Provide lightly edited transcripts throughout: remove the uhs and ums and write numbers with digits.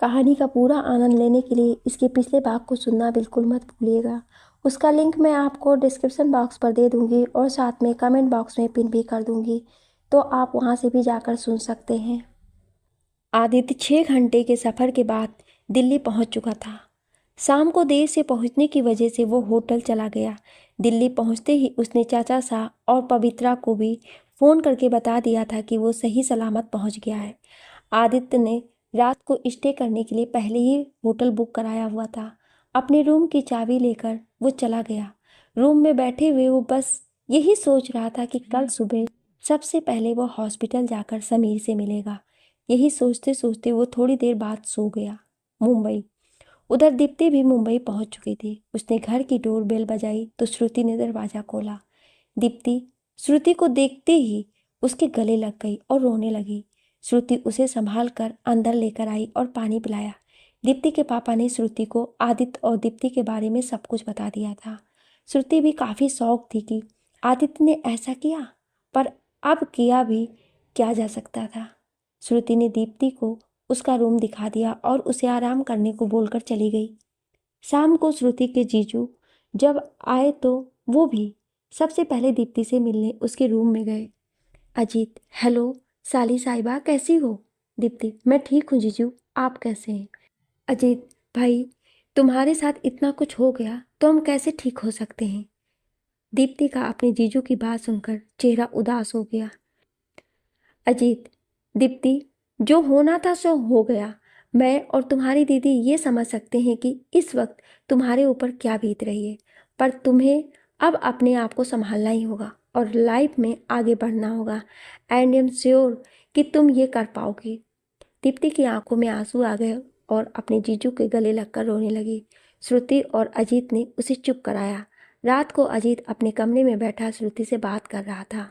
कहानी का पूरा आनंद लेने के लिए इसके पिछले भाग को सुनना बिल्कुल मत भूलिएगा। उसका लिंक मैं आपको डिस्क्रिप्शन बॉक्स पर दे दूंगी और साथ में कमेंट बॉक्स में पिन भी कर दूंगी, तो आप वहां से भी जाकर सुन सकते हैं। आदित्य 6 घंटे के सफ़र के बाद दिल्ली पहुंच चुका था। शाम को देर से पहुंचने की वजह से वो होटल चला गया। दिल्ली पहुंचते ही उसने चाचा साहब और पवित्रा को भी फ़ोन करके बता दिया था कि वो सही सलामत पहुंच गया है। आदित्य ने रात को स्टे करने के लिए पहले ही होटल बुक कराया हुआ था। अपने रूम की चाबी लेकर वो चला गया। रूम में बैठे हुए वो बस यही सोच रहा था कि कल सुबह सबसे पहले वो हॉस्पिटल जाकर समीर से मिलेगा। यही सोचते सोचते वो थोड़ी देर बाद सो गया। मुंबई। उधर दीप्ति भी मुंबई पहुंच चुकी थी। उसने घर की डोर बेल बजाई तो श्रुति ने दरवाज़ा खोला। दीप्ति श्रुति को देखते ही उसके गले लग गई और रोने लगी। श्रुति उसे संभाल कर अंदर लेकर आई और पानी पिलाया। दीप्ति के पापा ने श्रुति को आदित्य और दीप्ति के बारे में सब कुछ बता दिया था। श्रुति भी काफ़ी शौक थी कि आदित्य ने ऐसा किया, पर अब किया भी क्या जा सकता था। श्रुति ने दीप्ति को उसका रूम दिखा दिया और उसे आराम करने को बोलकर चली गई। शाम को श्रुति के जीजू जब आए तो वो भी सबसे पहले दीप्ति से मिलने उसके रूम में गए। अजीत, हेलो साली साहिबा, कैसी हो? दीप्ति, मैं ठीक हूँ जीजू, आप कैसे हैं? अजीत भाई, तुम्हारे साथ इतना कुछ हो गया तो हम कैसे ठीक हो सकते हैं? दीप्ति का अपने जीजू की बात सुनकर चेहरा उदास हो गया। अजीत, दीप्ति, जो होना था सो हो गया। मैं और तुम्हारी दीदी ये समझ सकते हैं कि इस वक्त तुम्हारे ऊपर क्या बीत रही है, पर तुम्हें अब अपने आप को संभालना ही होगा और लाइफ में आगे बढ़ना होगा। एंड आई एम श्योर कि तुम ये कर पाओगी। दीप्ति की आंखों में आंसू आ गए और अपने जीजू के गले लगकर रोने लगी। श्रुति और अजीत ने उसे चुप कराया। रात को अजीत अपने कमरे में बैठा श्रुति से बात कर रहा था।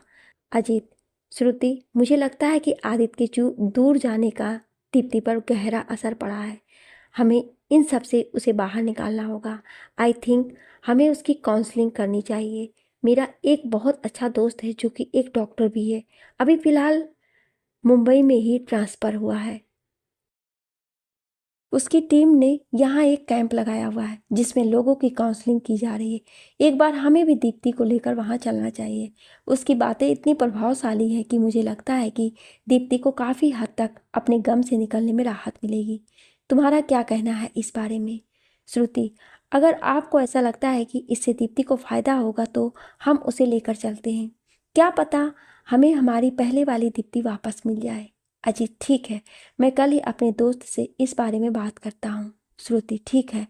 अजीत, श्रुति, मुझे लगता है कि आदित्य के दूर जाने का दीप्ति पर गहरा असर पड़ा है। हमें इन सब से उसे बाहर निकालना होगा। आई थिंक हमें उसकी काउंसलिंग करनी चाहिए। मेरा एक बहुत अच्छा दोस्त है जो कि एक डॉक्टर भी है, अभी फ़िलहाल मुंबई में ही ट्रांसफ़र हुआ है। उसकी टीम ने यहाँ एक कैंप लगाया हुआ है जिसमें लोगों की काउंसलिंग की जा रही है। एक बार हमें भी दीप्ति को लेकर वहाँ चलना चाहिए। उसकी बातें इतनी प्रभावशाली है कि मुझे लगता है कि दीप्ति को काफ़ी हद तक अपने गम से निकलने में राहत मिलेगी। तुम्हारा क्या कहना है इस बारे में? श्रुति, अगर आपको ऐसा लगता है कि इससे दीप्ति को फ़ायदा होगा तो हम उसे लेकर चलते हैं। क्या पता हमें हमारी पहले वाली दीप्ति वापस मिल जाए। अजीत, ठीक है, मैं कल ही अपने दोस्त से इस बारे में बात करता हूँ। श्रुति, ठीक है।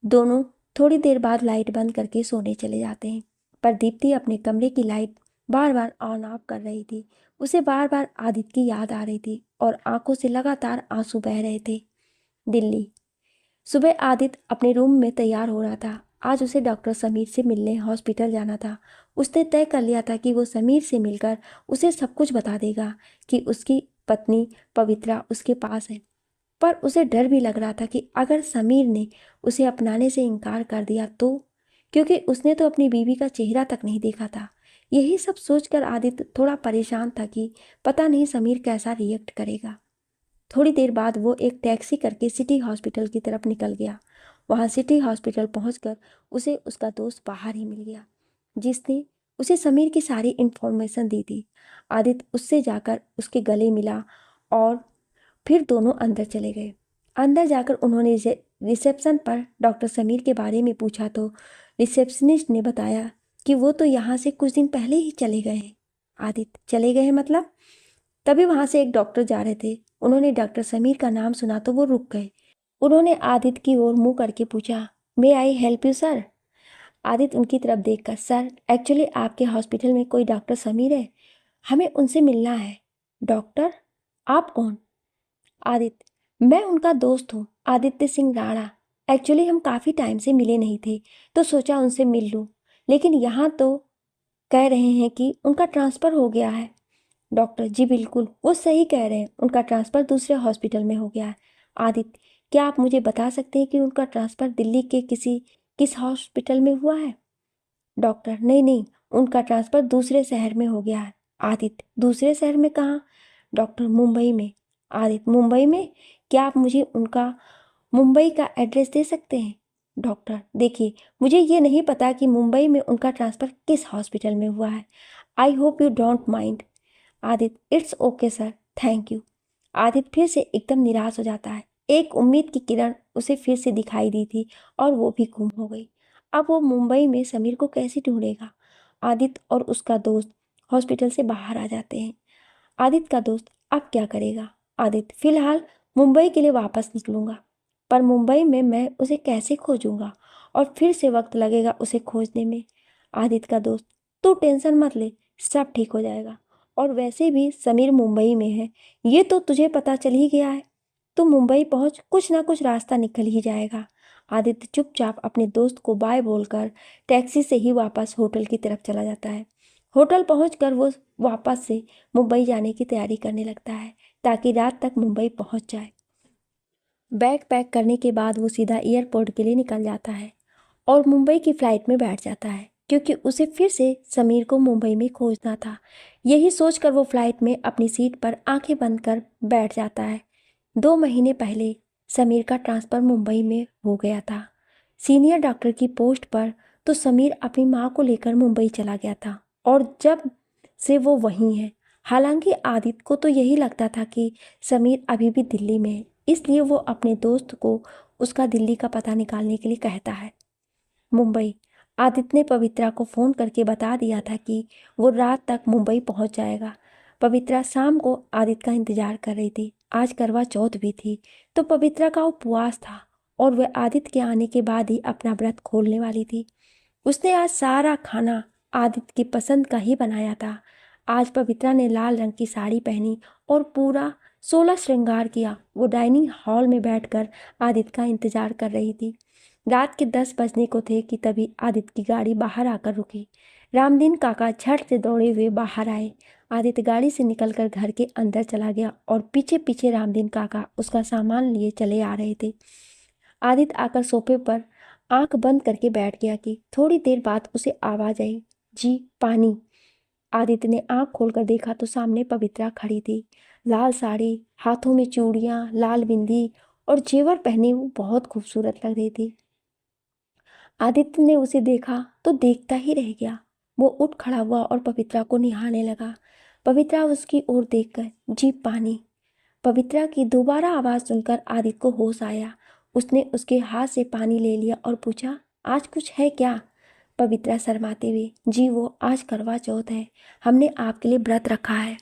दोनों थोड़ी देर बाद लाइट बंद करके सोने चले जाते हैं, पर दीप्ति अपने कमरे की light bar bar on off कर रही थी। उसे बार बार आदित्य की याद आ रही थी और आंखों से लगातार आंसू बह रहे थे। दिल्ली। सुबह आदित्य अपने रूम में तैयार हो रहा था। आज उसे डॉक्टर समीर से मिलने हॉस्पिटल जाना था। उसने तय कर लिया था कि वो समीर से मिलकर उसे सब कुछ बता देगा कि उसकी पत्नी पवित्रा उसके पास है। पर उसे डर भी लग रहा था कि अगर समीर ने उसे अपनाने से इनकार कर दिया तो, क्योंकि उसने तो अपनी बीवी का चेहरा तक नहीं देखा था। यही सब सोचकर आदित्य थोड़ा परेशान था कि पता नहीं समीर कैसा रिएक्ट करेगा। थोड़ी देर बाद वो एक टैक्सी करके सिटी हॉस्पिटल की तरफ निकल गया। वहाँ सिटी हॉस्पिटल पहुंचकर उसे उसका दोस्त बाहर ही मिल गया, जिसने उसे समीर की सारी इन्फॉर्मेशन दी थी। आदित्य उससे जाकर उसके गले मिला और फिर दोनों अंदर चले गए। अंदर जाकर उन्होंने रिसेप्शन पर डॉक्टर समीर के बारे में पूछा तो रिसेप्शनिस्ट ने बताया कि वो तो यहाँ से कुछ दिन पहले ही चले गए हैं। आदित्य, चले गए हैं मतलब? तभी वहाँ से एक डॉक्टर जा रहे थे। उन्होंने डॉक्टर समीर का नाम सुना तो वो रुक गए। उन्होंने आदित्य की ओर मुंह करके पूछा, may I help you sir? Aditya उनकी तरफ देखकर, सर एक्चुअली आपके हॉस्पिटल में कोई डॉक्टर समीर है, हमें उनसे मिलना है। डॉक्टर? आप कौन? आदित्य, मैं उनका दोस्त हूँ, आदित्य सिंह राणा। एक्चुअली हम काफ़ी टाइम से मिले नहीं थे तो सोचा उनसे मिल लूँ, लेकिन यहाँ तो कह रहे हैं कि उनका ट्रांसफ़र हो गया है। डॉक्टर, जी बिल्कुल, वो सही कह रहे हैं, उनका ट्रांसफ़र दूसरे हॉस्पिटल में हो गया है। आदित्य, क्या आप मुझे बता सकते हैं कि उनका ट्रांसफ़र दिल्ली के किस हॉस्पिटल में हुआ है? डॉक्टर, नहीं नहीं, उनका ट्रांसफ़र दूसरे शहर में हो गया है। आदित्य, दूसरे शहर में कहाँ? डॉक्टर, मुंबई में। आदित्य, मुंबई में? क्या आप मुझे उनका मुंबई का एड्रेस दे सकते हैं? डॉक्टर, देखिए, मुझे ये नहीं पता कि मुंबई में उनका ट्रांसफ़र किस हॉस्पिटल में हुआ है। I hope you don't mind. Aditya, it's okay sir, thank you. Aditya फिर से एकदम निराश हो जाता है। एक उम्मीद की किरण उसे फिर से दिखाई दी थी और वो भी गुम हो गई। अब वो मुंबई में समीर को कैसे ढूंढेगा? आदित्य और उसका दोस्त हॉस्पिटल से बाहर आ जाते हैं। आदित्य का दोस्त अब क्या करेगा? आदित्य, फिलहाल मुंबई के लिए वापस निकलूंगा, पर मुंबई में मैं उसे कैसे खोजूंगा और फिर से वक्त लगेगा उसे खोजने में। आदित्य का दोस्त, तू टेंशन मत ले, सब ठीक हो जाएगा। और वैसे भी समीर मुंबई में है, ये तो तुझे पता चल ही गया है। तू मुंबई पहुंच, कुछ ना कुछ रास्ता निकल ही जाएगा। आदित्य चुपचाप अपने दोस्त को बाय बोलकर टैक्सी से ही वापस होटल की तरफ चला जाता है। होटल पहुंचकर वो वापस से मुंबई जाने की तैयारी करने लगता है ताकि रात तक मुंबई पहुंच जाए। बैग पैक करने के बाद वो सीधा एयरपोर्ट के लिए निकल जाता है और मुंबई की फ़्लाइट में बैठ जाता है, क्योंकि उसे फिर से समीर को मुंबई में खोजना था। यही सोचकर वो फ़्लाइट में अपनी सीट पर आंखें बंद कर बैठ जाता है। 2 महीने पहले समीर का ट्रांसफ़र मुंबई में हो गया था, सीनियर डॉक्टर की पोस्ट पर। तो समीर अपनी माँ को लेकर मुंबई चला गया था और जब से वो वहीं है। हालांकि आदित्य को तो यही लगता था कि समीर अभी भी दिल्ली में है, इसलिए वो अपने दोस्त को उसका दिल्ली का पता निकालने के लिए कहता है। मुंबई। आदित्य ने पवित्रा को फ़ोन करके बता दिया था कि वो रात तक मुंबई पहुंच जाएगा। पवित्रा शाम को आदित्य का इंतजार कर रही थी। आज करवा चौथ भी थी, तो पवित्रा का उपवास था और वह आदित्य के आने के बाद ही अपना व्रत खोलने वाली थी। उसने आज सारा खाना आदित्य की पसंद का ही बनाया था। आज पवित्रा ने लाल रंग की साड़ी पहनी और पूरा 16 श्रृंगार किया। वो डाइनिंग हॉल में बैठकर आदित्य का इंतजार कर रही थी। रात के 10 बजने को थे कि तभी आदित्य की गाड़ी बाहर आकर रुकी। रामदीन काका झट से दौड़े हुए बाहर आए। आदित्य गाड़ी से निकलकर घर के अंदर चला गया और पीछे पीछे रामदीन काका उसका सामान लिए चले आ रहे थे। आदित्य आकर सोफे पर आंख बंद करके बैठ गया कि थोड़ी देर बाद उसे आवाज आई, जी पानी। आदित्य ने आंख खोलकर देखा तो सामने पवित्रा खड़ी थी। लाल साड़ी, हाथों में चूड़ियां, लाल बिंदी और जेवर पहने वो बहुत खूबसूरत लग रही थी। आदित्य ने उसे देखा तो देखता ही रह गया। वो उठ खड़ा हुआ और पवित्रा को निहारने लगा। पवित्रा उसकी ओर देखकर, जी पानी। पवित्रा की दोबारा आवाज़ सुनकर आदित्य को होश आया। उसने उसके हाथ से पानी ले लिया और पूछा, आज कुछ है क्या? पवित्रा शर्माते हुए, जी वो आज करवा चौथ है, हमने आपके लिए व्रत रखा है।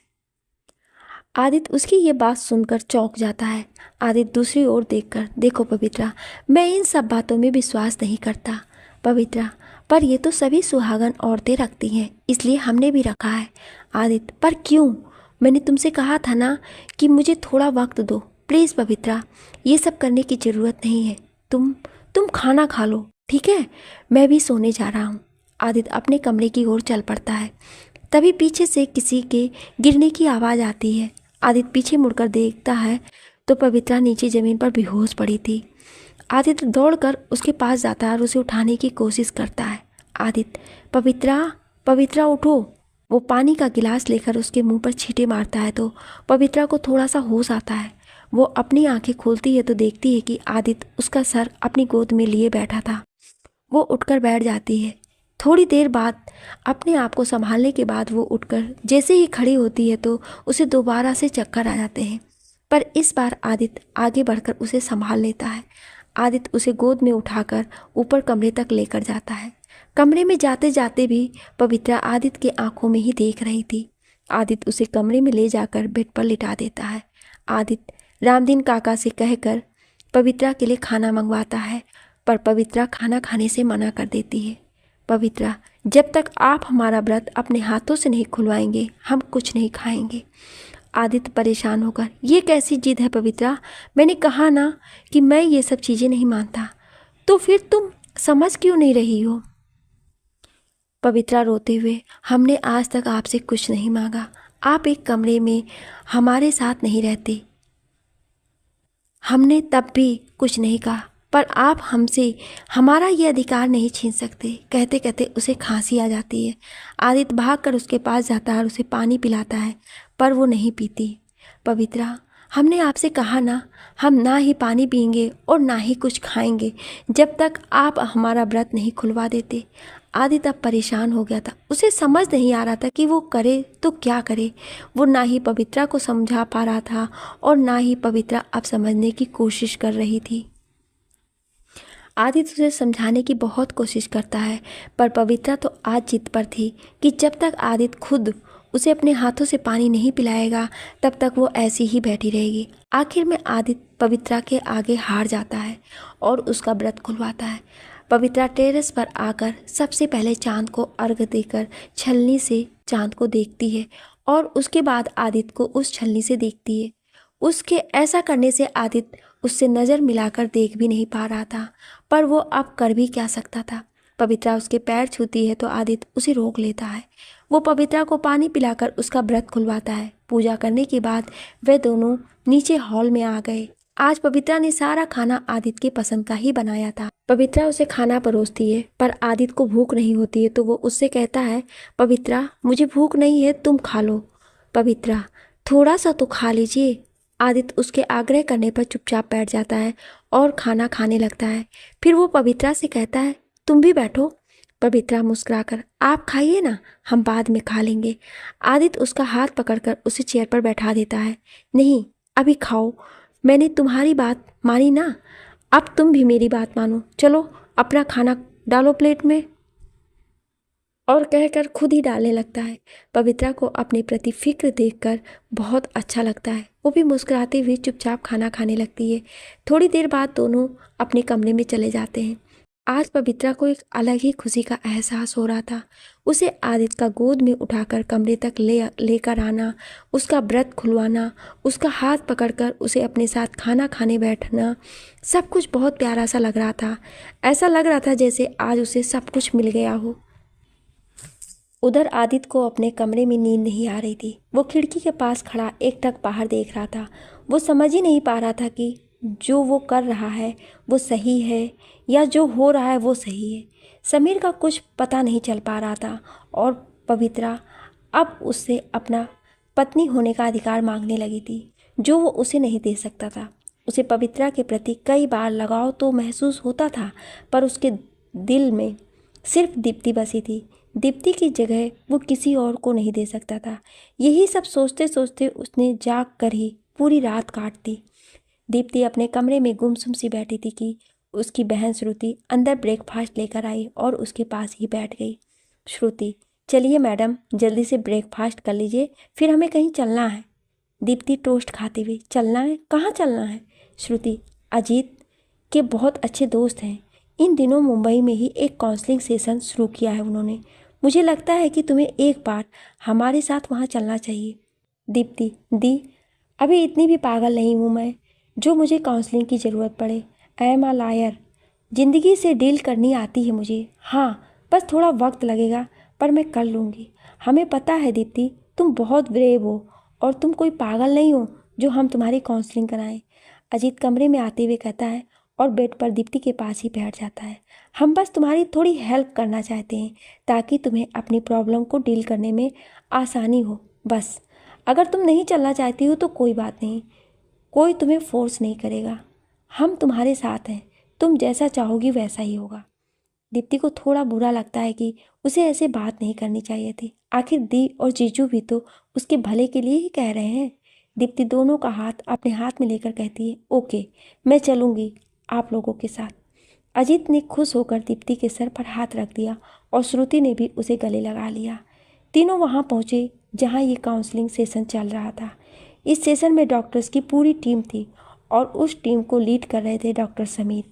आदित्य उसकी ये बात सुनकर चौंक जाता है। आदित्य दूसरी ओर देखकर, देखो पवित्रा, मैं इन सब बातों में विश्वास नहीं करता। पवित्रा, पर ये तो सभी सुहागन औरतें रखती हैं, इसलिए हमने भी रखा है। आदित्य, पर क्यों? मैंने तुमसे कहा था ना कि मुझे थोड़ा वक्त दो। प्लीज़ पवित्रा, ये सब करने की ज़रूरत नहीं है। तुम खाना खा लो, ठीक है? मैं भी सोने जा रहा हूँ। आदित्य अपने कमरे की ओर चल पड़ता है। तभी पीछे से किसी के गिरने की आवाज़ आती है। आदित्य पीछे मुड़कर देखता है तो पवित्रा नीचे ज़मीन पर बेहोश पड़ी थी। आदित्य दौड़कर उसके पास जाता है और उसे उठाने की कोशिश करता है। आदित्य, पवित्रा, पवित्रा उठो। वो पानी का गिलास लेकर उसके मुंह पर छींटे मारता है तो पवित्रा को थोड़ा सा होश आता है। वो अपनी आंखें खोलती है तो देखती है कि आदित्य उसका सर अपनी गोद में लिए बैठा था। वो उठकर बैठ जाती है। थोड़ी देर बाद अपने आप को संभालने के बाद वो उठकर जैसे ही खड़ी होती है तो उसे दोबारा से चक्कर आ जाते हैं, पर इस बार आदित्य आगे बढ़कर उसे संभाल लेता है। आदित्य उसे गोद में उठाकर ऊपर कमरे तक लेकर जाता है। कमरे में जाते जाते भी पवित्रा आदित्य के आंखों में ही देख रही थी। आदित्य उसे कमरे में ले जाकर बेड पर लिटा देता है। आदित्य रामदीन काका से कहकर पवित्रा के लिए खाना मंगवाता है, पर पवित्रा खाना खाने से मना कर देती है। पवित्रा, जब तक आप हमारा व्रत अपने हाथों से नहीं खुलवाएंगे हम कुछ नहीं खाएंगे। आदित्य परेशान होकर, ये कैसी जिद है पवित्रा? मैंने कहा ना कि मैं ये सब चीज़ें नहीं मानता, तो फिर तुम समझ क्यों नहीं रही हो? पवित्रा रोते हुए, हमने आज तक आपसे कुछ नहीं मांगा। आप एक कमरे में हमारे साथ नहीं रहते, हमने तब भी कुछ नहीं कहा, पर आप हमसे हमारा ये अधिकार नहीं छीन सकते। कहते कहते उसे खांसी आ जाती है। आदित्य भागकर उसके पास जाता है और उसे पानी पिलाता है, पर वो नहीं पीती। पवित्रा, हमने आपसे कहा ना, हम ना ही पानी पिएंगे और ना ही कुछ खाएंगे जब तक आप हमारा व्रत नहीं खुलवा देते। आदित्य अब परेशान हो गया था। उसे समझ नहीं आ रहा था कि वो करे तो क्या करे। वो ना ही पवित्रा को समझा पा रहा था और ना ही पवित्रा अब समझने की कोशिश कर रही थी। आदित्य उसे समझाने की बहुत कोशिश करता है, पर पवित्रा तो आज जिद पर थी कि जब तक आदित्य खुद उसे अपने हाथों से पानी नहीं पिलाएगा तब तक वो ऐसी ही बैठी रहेगी। आखिर में आदित्य पवित्रा के आगे हार जाता है और उसका व्रत खुलवाता है। पवित्रा टेरेस पर आकर सबसे पहले चांद को अर्घ्य देकर छलनी से चांद को देखती है और उसके बाद आदित्य को उस छलनी से देखती है। उसके ऐसा करने से आदित्य उससे नज़र मिलाकर देख भी नहीं पा रहा था, पर वो अब कर भी क्या सकता था। पवित्रा उसके पैर छूती है तो आदित्य उसे रोक लेता है। वो पवित्रा को पानी पिलाकर उसका व्रत खुलवाता है। पूजा करने के बाद वे दोनों नीचे हॉल में आ गए। आज पवित्रा ने सारा खाना आदित्य के पसंद का ही बनाया था। पवित्रा उसे खाना परोसती है, पर आदित्य को भूख नहीं होती है तो वो उससे कहता है, पवित्रा मुझे भूख नहीं है, तुम खा लो। पवित्रा थोड़ा सा तो खा लीजिए। आदित्य उसके आग्रह करने पर चुपचाप बैठ जाता है और खाना खाने लगता है। फिर वो पवित्रा से कहता है, तुम भी बैठो। पवित्रा मुस्कुराकर, आप खाइए ना, हम बाद में खा लेंगे। आदित्य उसका हाथ पकड़कर उसे चेयर पर बैठा देता है। नहीं, अभी खाओ, मैंने तुम्हारी बात मानी ना, अब तुम भी मेरी बात मानो। चलो अपना खाना डालो प्लेट में। और कहकर खुद ही डालने लगता है। पवित्रा को अपने प्रति फिक्र देखकर बहुत अच्छा लगता है। वो भी मुस्कुराते हुए चुपचाप खाना खाने लगती है। थोड़ी देर बाद दोनों अपने कमरे में चले जाते हैं। आज पवित्रा को एक अलग ही खुशी का एहसास हो रहा था। उसे आदित्य का गोद में उठाकर कमरे तक लेकर आना, उसका व्रत खुलवाना, उसका हाथ पकड़कर उसे अपने साथ खाना खाने बैठना, सब कुछ बहुत प्यारा सा लग रहा था। ऐसा लग रहा था जैसे आज उसे सब कुछ मिल गया हो। उधर आदित्य को अपने कमरे में नींद नहीं आ रही थी। वो खिड़की के पास खड़ा एकटक बाहर देख रहा था। वो समझ ही नहीं पा रहा था कि जो वो कर रहा है वो सही है या जो हो रहा है वो सही है। समीर का कुछ पता नहीं चल पा रहा था और पवित्रा अब उससे अपना पत्नी होने का अधिकार मांगने लगी थी, जो वो उसे नहीं दे सकता था। उसे पवित्रा के प्रति कई बार लगाव तो महसूस होता था, पर उसके दिल में सिर्फ दीप्ति बसी थी। दीप्ति की जगह वो किसी और को नहीं दे सकता था। यही सब सोचते सोचते उसने जाग कर ही पूरी रात काट दी। दीप्ति अपने कमरे में गुमसुम सी बैठी थी कि उसकी बहन श्रुति अंदर ब्रेकफास्ट लेकर आई और उसके पास ही बैठ गई। श्रुति, चलिए मैडम, जल्दी से ब्रेकफास्ट कर लीजिए, फिर हमें कहीं चलना है। दीप्ति टोस्ट खाते हुए, चलना है? कहाँ चलना है? श्रुति, अजीत के बहुत अच्छे दोस्त हैं, इन दिनों मुंबई में ही एक काउंसलिंग सेशन शुरू किया है उन्होंने। मुझे लगता है कि तुम्हें एक बार हमारे साथ वहाँ चलना चाहिए। दीप्ति, दी, अभी इतनी भी पागल नहीं हूँ मैं जो मुझे काउंसलिंग की ज़रूरत पड़े। I am a liar. ज़िंदगी से डील करनी आती है मुझे। हाँ, बस थोड़ा वक्त लगेगा, पर मैं कर लूँगी। हमें पता है दीप्ति, तुम बहुत ब्रेव हो और तुम कोई पागल नहीं हो जो हम तुम्हारी काउंसलिंग कराएं। अजीत कमरे में आते हुए कहता है और बेड पर दीप्ति के पास ही बैठ जाता है। हम बस तुम्हारी थोड़ी हेल्प करना चाहते हैं ताकि तुम्हें अपनी प्रॉब्लम को डील करने में आसानी हो, बस। अगर तुम नहीं चलना चाहती हो तो कोई बात नहीं, कोई तुम्हें फोर्स नहीं करेगा। हम तुम्हारे साथ हैं, तुम जैसा चाहोगी वैसा ही होगा। दीप्ति को थोड़ा बुरा लगता है कि उसे ऐसे बात नहीं करनी चाहिए थी। आखिर दी और जीजू भी तो उसके भले के लिए ही कह रहे हैं। दीप्ति दोनों का हाथ अपने हाथ में लेकर कहती है, ओके, मैं चलूँगी आप लोगों के साथ। अजीत ने खुश होकर दीप्ति के सर पर हाथ रख दिया और श्रुति ने भी उसे गले लगा लिया। तीनों वहाँ पहुँचे जहाँ ये काउंसलिंग सेशन चल रहा था। इस सेशन में डॉक्टर्स की पूरी टीम थी और उस टीम को लीड कर रहे थे डॉक्टर समीर।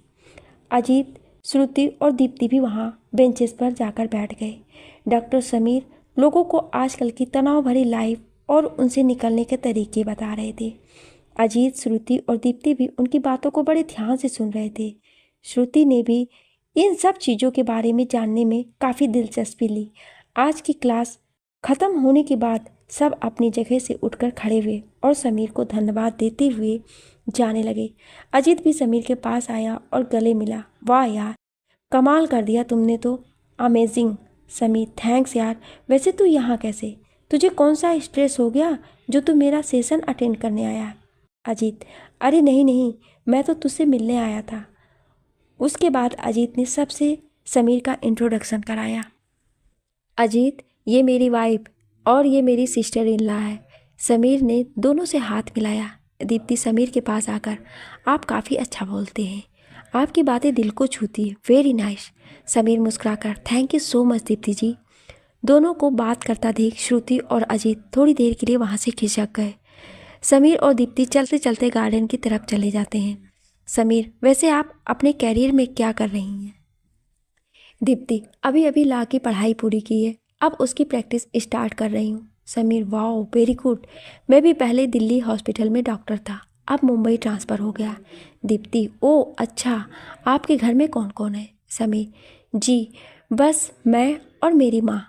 अजीत, श्रुति और दीप्ति भी वहाँ बेंचेस पर जाकर बैठ गए। डॉक्टर समीर लोगों को आजकल की तनाव भरी लाइफ और उनसे निकलने के तरीके बता रहे थे। अजीत, श्रुति और दीप्ति भी उनकी बातों को बड़े ध्यान से सुन रहे थे। श्रुति ने भी इन सब चीज़ों के बारे में जानने में काफ़ी दिलचस्पी ली। आज की क्लास ख़त्म होने के बाद सब अपनी जगह से उठकर खड़े हुए और समीर को धन्यवाद देते हुए जाने लगे। अजीत भी समीर के पास आया और गले मिला। वाह यार, कमाल कर दिया तुमने तो, अमेजिंग। समीर, थैंक्स यार। वैसे तू यहाँ कैसे? तुझे कौन सा स्ट्रेस हो गया जो तू मेरा सेशन अटेंड करने आया? अजीत, अरे नहीं नहीं, मैं तो तुझसे मिलने आया था। उसके बाद अजीत ने सबसे समीर का इंट्रोडक्शन कराया। अजीत, ये मेरी वाइफ और ये मेरी सिस्टर इन लॉ है। समीर ने दोनों से हाथ मिलाया। दीप्ति समीर के पास आकर, आप काफ़ी अच्छा बोलते हैं, आपकी बातें दिल को छूती है, वेरी नाइस। समीर मुस्कुराकर, thank you so much Deepti ji. दोनों को बात करता देख श्रुति और अजीत थोड़ी देर के लिए वहाँ से खिसक गए। समीर और दीप्ति चलते चलते गार्डन की तरफ चले जाते हैं। समीर, वैसे आप अपने कैरियर में क्या कर रही हैं? दीप्ति, अभी अभी लॉ की पढ़ाई पूरी की है, अब उसकी प्रैक्टिस स्टार्ट कर रही हूँ। Sameer, wow very good. मैं भी पहले दिल्ली हॉस्पिटल में डॉक्टर था, अब मुंबई ट्रांसफ़र हो गया। दीप्ति, ओ अच्छा, आपके घर में कौन कौन है? समीर, जी बस मैं और मेरी माँ,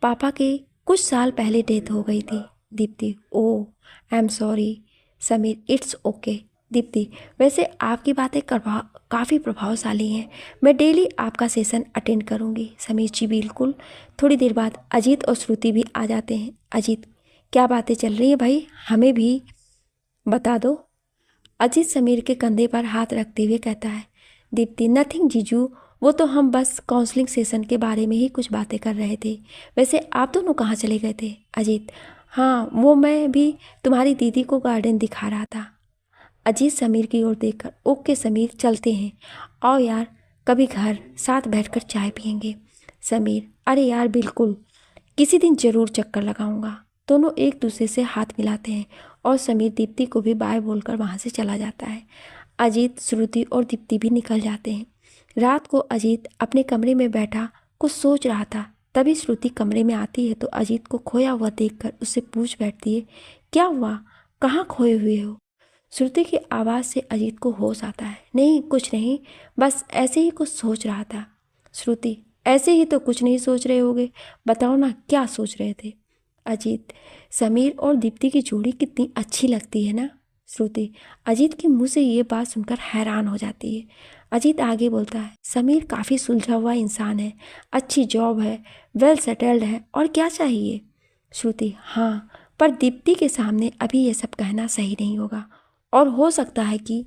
पापा के कुछ साल पहले डेथ हो गई थी। Deepti, oh I am sorry. Sameer, it's okay. Deepti, वैसे आपकी बातें काफ़ी प्रभावशाली हैं, मैं डेली आपका सेशन अटेंड करूंगी। समीर, जी बिल्कुल। थोड़ी देर बाद अजीत और श्रुति भी आ जाते हैं। अजीत, क्या बातें चल रही हैं भाई, हमें भी बता दो। अजीत समीर के कंधे पर हाथ रखते हुए कहता है। दीप्ति, नथिंग जीजू, वो तो हम बस काउंसलिंग सेशन के बारे में ही कुछ बातें कर रहे थे। वैसे आप दोनों कहाँ चले गए थे? अजीत, हाँ वो मैं भी तुम्हारी दीदी को गार्डन दिखा रहा था। अजीत समीर की ओर देखकर, ओके समीर चलते हैं, आओ यार कभी घर साथ बैठकर चाय पियेंगे। समीर, अरे यार बिल्कुल, किसी दिन ज़रूर चक्कर लगाऊंगा। दोनों एक दूसरे से हाथ मिलाते हैं और समीर दीप्ति को भी बाय बोलकर वहाँ से चला जाता है। अजीत, श्रुति और दीप्ति भी निकल जाते हैं। रात को अजीत अपने कमरे में बैठा कुछ सोच रहा था, तभी श्रुति कमरे में आती है तो अजीत को खोया हुआ देखकर उससे पूछ बैठती है, क्या हुआ, कहाँ खोए हुए हो? श्रुति की आवाज़ से अजीत को होश आता है। नहीं कुछ नहीं, बस ऐसे ही कुछ सोच रहा था। श्रुति, ऐसे ही तो कुछ नहीं सोच रहे होगे, बताओ ना क्या सोच रहे थे? अजीत, समीर और दीप्ति की जोड़ी कितनी अच्छी लगती है ना? श्रुति, अजीत के मुंह से ये बात सुनकर हैरान हो जाती है। अजीत आगे बोलता है, समीर काफ़ी सुलझा हुआ इंसान है, अच्छी जॉब है, वेल सेटल्ड है, और क्या चाहिए? श्रुति, हाँ पर दीप्ति के सामने अभी ये सब कहना सही नहीं होगा, और हो सकता है कि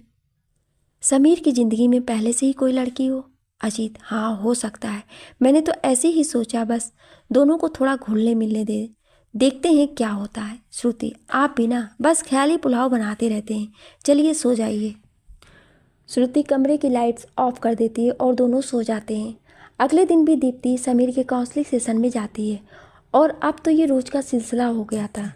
समीर की ज़िंदगी में पहले से ही कोई लड़की हो। अजीत, हाँ हो सकता है, मैंने तो ऐसे ही सोचा, बस दोनों को थोड़ा घुलने मिलने दे, देखते हैं क्या होता है। श्रुति, आप भी ना बस ख्याली पुलाव बनाते रहते हैं, चलिए सो जाइए। श्रुति कमरे की लाइट्स ऑफ कर देती है और दोनों सो जाते हैं। अगले दिन भी दीप्ति समीर के काउंसलिंग सेशन में जाती है और अब तो ये रोज़ का सिलसिला हो गया था।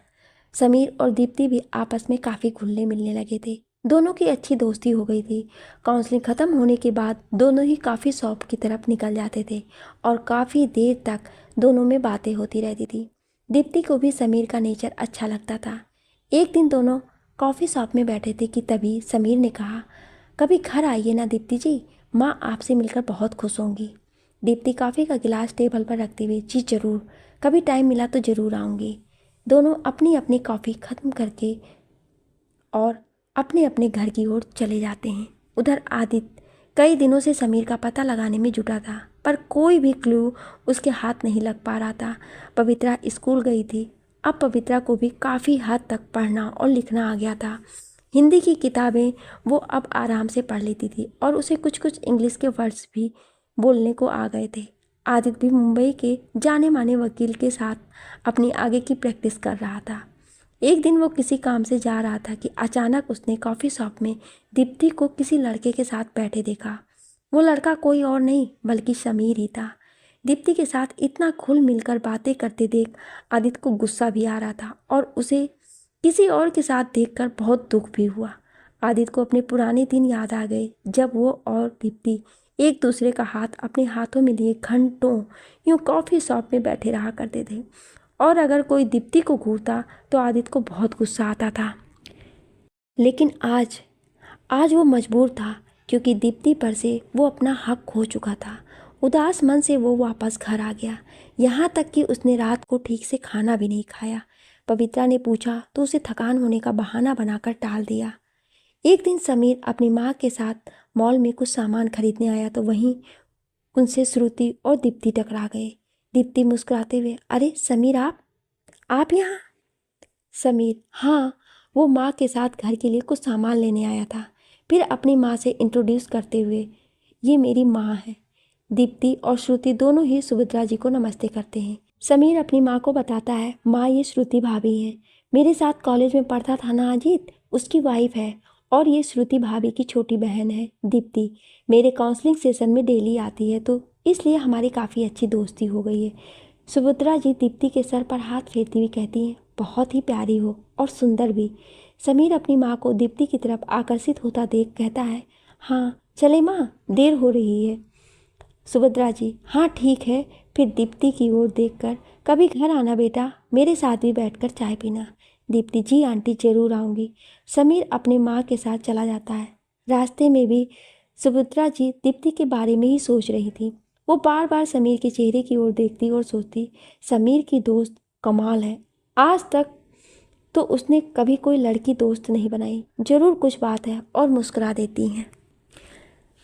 समीर और दीप्ति भी आपस में काफ़ी घुलने मिलने लगे थे, दोनों की अच्छी दोस्ती हो गई थी। काउंसलिंग ख़त्म होने के बाद दोनों ही काफ़ी शॉप की तरफ निकल जाते थे और काफ़ी देर तक दोनों में बातें होती रहती थी। दीप्ति को भी समीर का नेचर अच्छा लगता था। एक दिन दोनों कॉफ़ी शॉप में बैठे थे कि तभी समीर ने कहा, कभी घर आइए ना दीप्ति जी, माँ आपसे मिलकर बहुत खुश होंगी। दीप्ति कॉफ़ी का गिलास टेबल पर रखते हुए, जी ज़रूर, कभी टाइम मिला तो ज़रूर आऊँगी। दोनों अपनी अपनी कॉफ़ी ख़त्म करके और अपने अपने घर की ओर चले जाते हैं। उधर आदित्य कई दिनों से समीर का पता लगाने में जुटा था, पर कोई भी क्लू उसके हाथ नहीं लग पा रहा था। पवित्रा स्कूल गई थी, अब पवित्रा को भी काफ़ी हद तक पढ़ना और लिखना आ गया था। हिंदी की किताबें वो अब आराम से पढ़ लेती थी और उसे कुछ कुछ इंग्लिश के वर्ड्स भी बोलने को आ गए थे। आदित्य भी मुंबई के जाने माने वकील के साथ अपनी आगे की प्रैक्टिस कर रहा था। एक दिन वो किसी काम से जा रहा था कि अचानक उसने कॉफ़ी शॉप में दीप्ति को किसी लड़के के साथ बैठे देखा। वो लड़का कोई और नहीं बल्कि समीर ही था। दीप्ति के साथ इतना घुल मिलकर बातें करते देख आदित्य को गुस्सा भी आ रहा था और उसे किसी और के साथ देखकर बहुत दुख भी हुआ। आदित्य को अपने पुराने दिन याद आ गए, जब वो और दीप्ति एक दूसरे का हाथ अपने हाथों में लिए घंटों यूँ कॉफ़ी शॉप में बैठे रहा करते थे, और अगर कोई दीप्ति को घूरता तो आदित्य को बहुत गुस्सा आता था। लेकिन आज आज वो मजबूर था, क्योंकि दीप्ति पर से वो अपना हक खो चुका था। उदास मन से वो वापस घर आ गया, यहाँ तक कि उसने रात को ठीक से खाना भी नहीं खाया। पवित्रा ने पूछा तो उसे थकान होने का बहाना बनाकर टाल दिया। एक दिन समीर अपनी माँ के साथ मॉल में कुछ सामान खरीदने आया तो वहीं उनसे श्रुति और दीप्ति टकरा गए। दीप्ति मुस्कुराते हुए, अरे समीर, आप यहाँ? समीर, हाँ, वो माँ के साथ घर के लिए कुछ सामान लेने आया था। फिर अपनी माँ से इंट्रोड्यूस करते हुए, ये मेरी माँ है। दीप्ति और श्रुति दोनों ही सुभद्रा जी को नमस्ते करते हैं। समीर अपनी माँ को बताता है, माँ ये श्रुति भाभी है, मेरे साथ कॉलेज में पढ़ता था ना अजीत, उसकी वाइफ है। और ये श्रुति भाभी की छोटी बहन है दीप्ति, मेरे काउंसलिंग सेशन में डेली आती है, तो इसलिए हमारी काफ़ी अच्छी दोस्ती हो गई है। सुभद्रा जी दीप्ति के सर पर हाथ फेरती हुई कहती हैं, बहुत ही प्यारी हो और सुंदर भी। समीर अपनी माँ को दीप्ति की तरफ आकर्षित होता देख कहता है, हाँ चले माँ, देर हो रही है। सुभद्रा जी, हाँ ठीक है। फिर दीप्ति की ओर देखकर, कभी घर आना बेटा, मेरे साथ भी बैठकर चाय पीना। दीप्ति, जी आंटी जरूर आऊँगी। समीर अपने माँ के साथ चला जाता है। रास्ते में भी सुभद्रा जी दीप्ति के बारे में ही सोच रही थी। वो बार बार समीर के चेहरे की ओर देखती और सोचती, समीर की दोस्त कमाल है, आज तक तो उसने कभी कोई लड़की दोस्त नहीं बनाई, जरूर कुछ बात है, और मुस्कुरा देती हैं।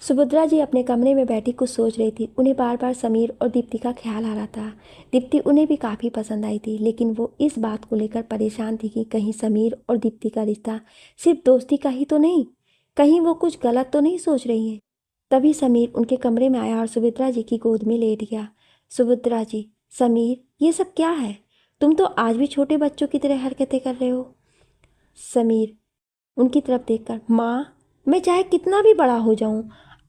सुभद्रा जी अपने कमरे में बैठी कुछ सोच रही थी। उन्हें बार बार समीर और दीप्ति का ख्याल आ रहा था। दीप्ति उन्हें भी काफ़ी पसंद आई थी, लेकिन वो इस बात को लेकर परेशान थी कि कहीं समीर और दीप्ति का रिश्ता सिर्फ दोस्ती का ही तो नहीं, कहीं वो कुछ गलत तो नहीं सोच रही हैं। तभी समीर उनके कमरे में आया और सुभद्रा जी की गोद में लेट गया। सुभद्रा जी, समीर ये सब क्या है? तुम तो आज भी छोटे बच्चों की तरह हरकतें कर रहे हो। समीर उनकी तरफ देखकर, माँ मैं चाहे कितना भी बड़ा हो जाऊं,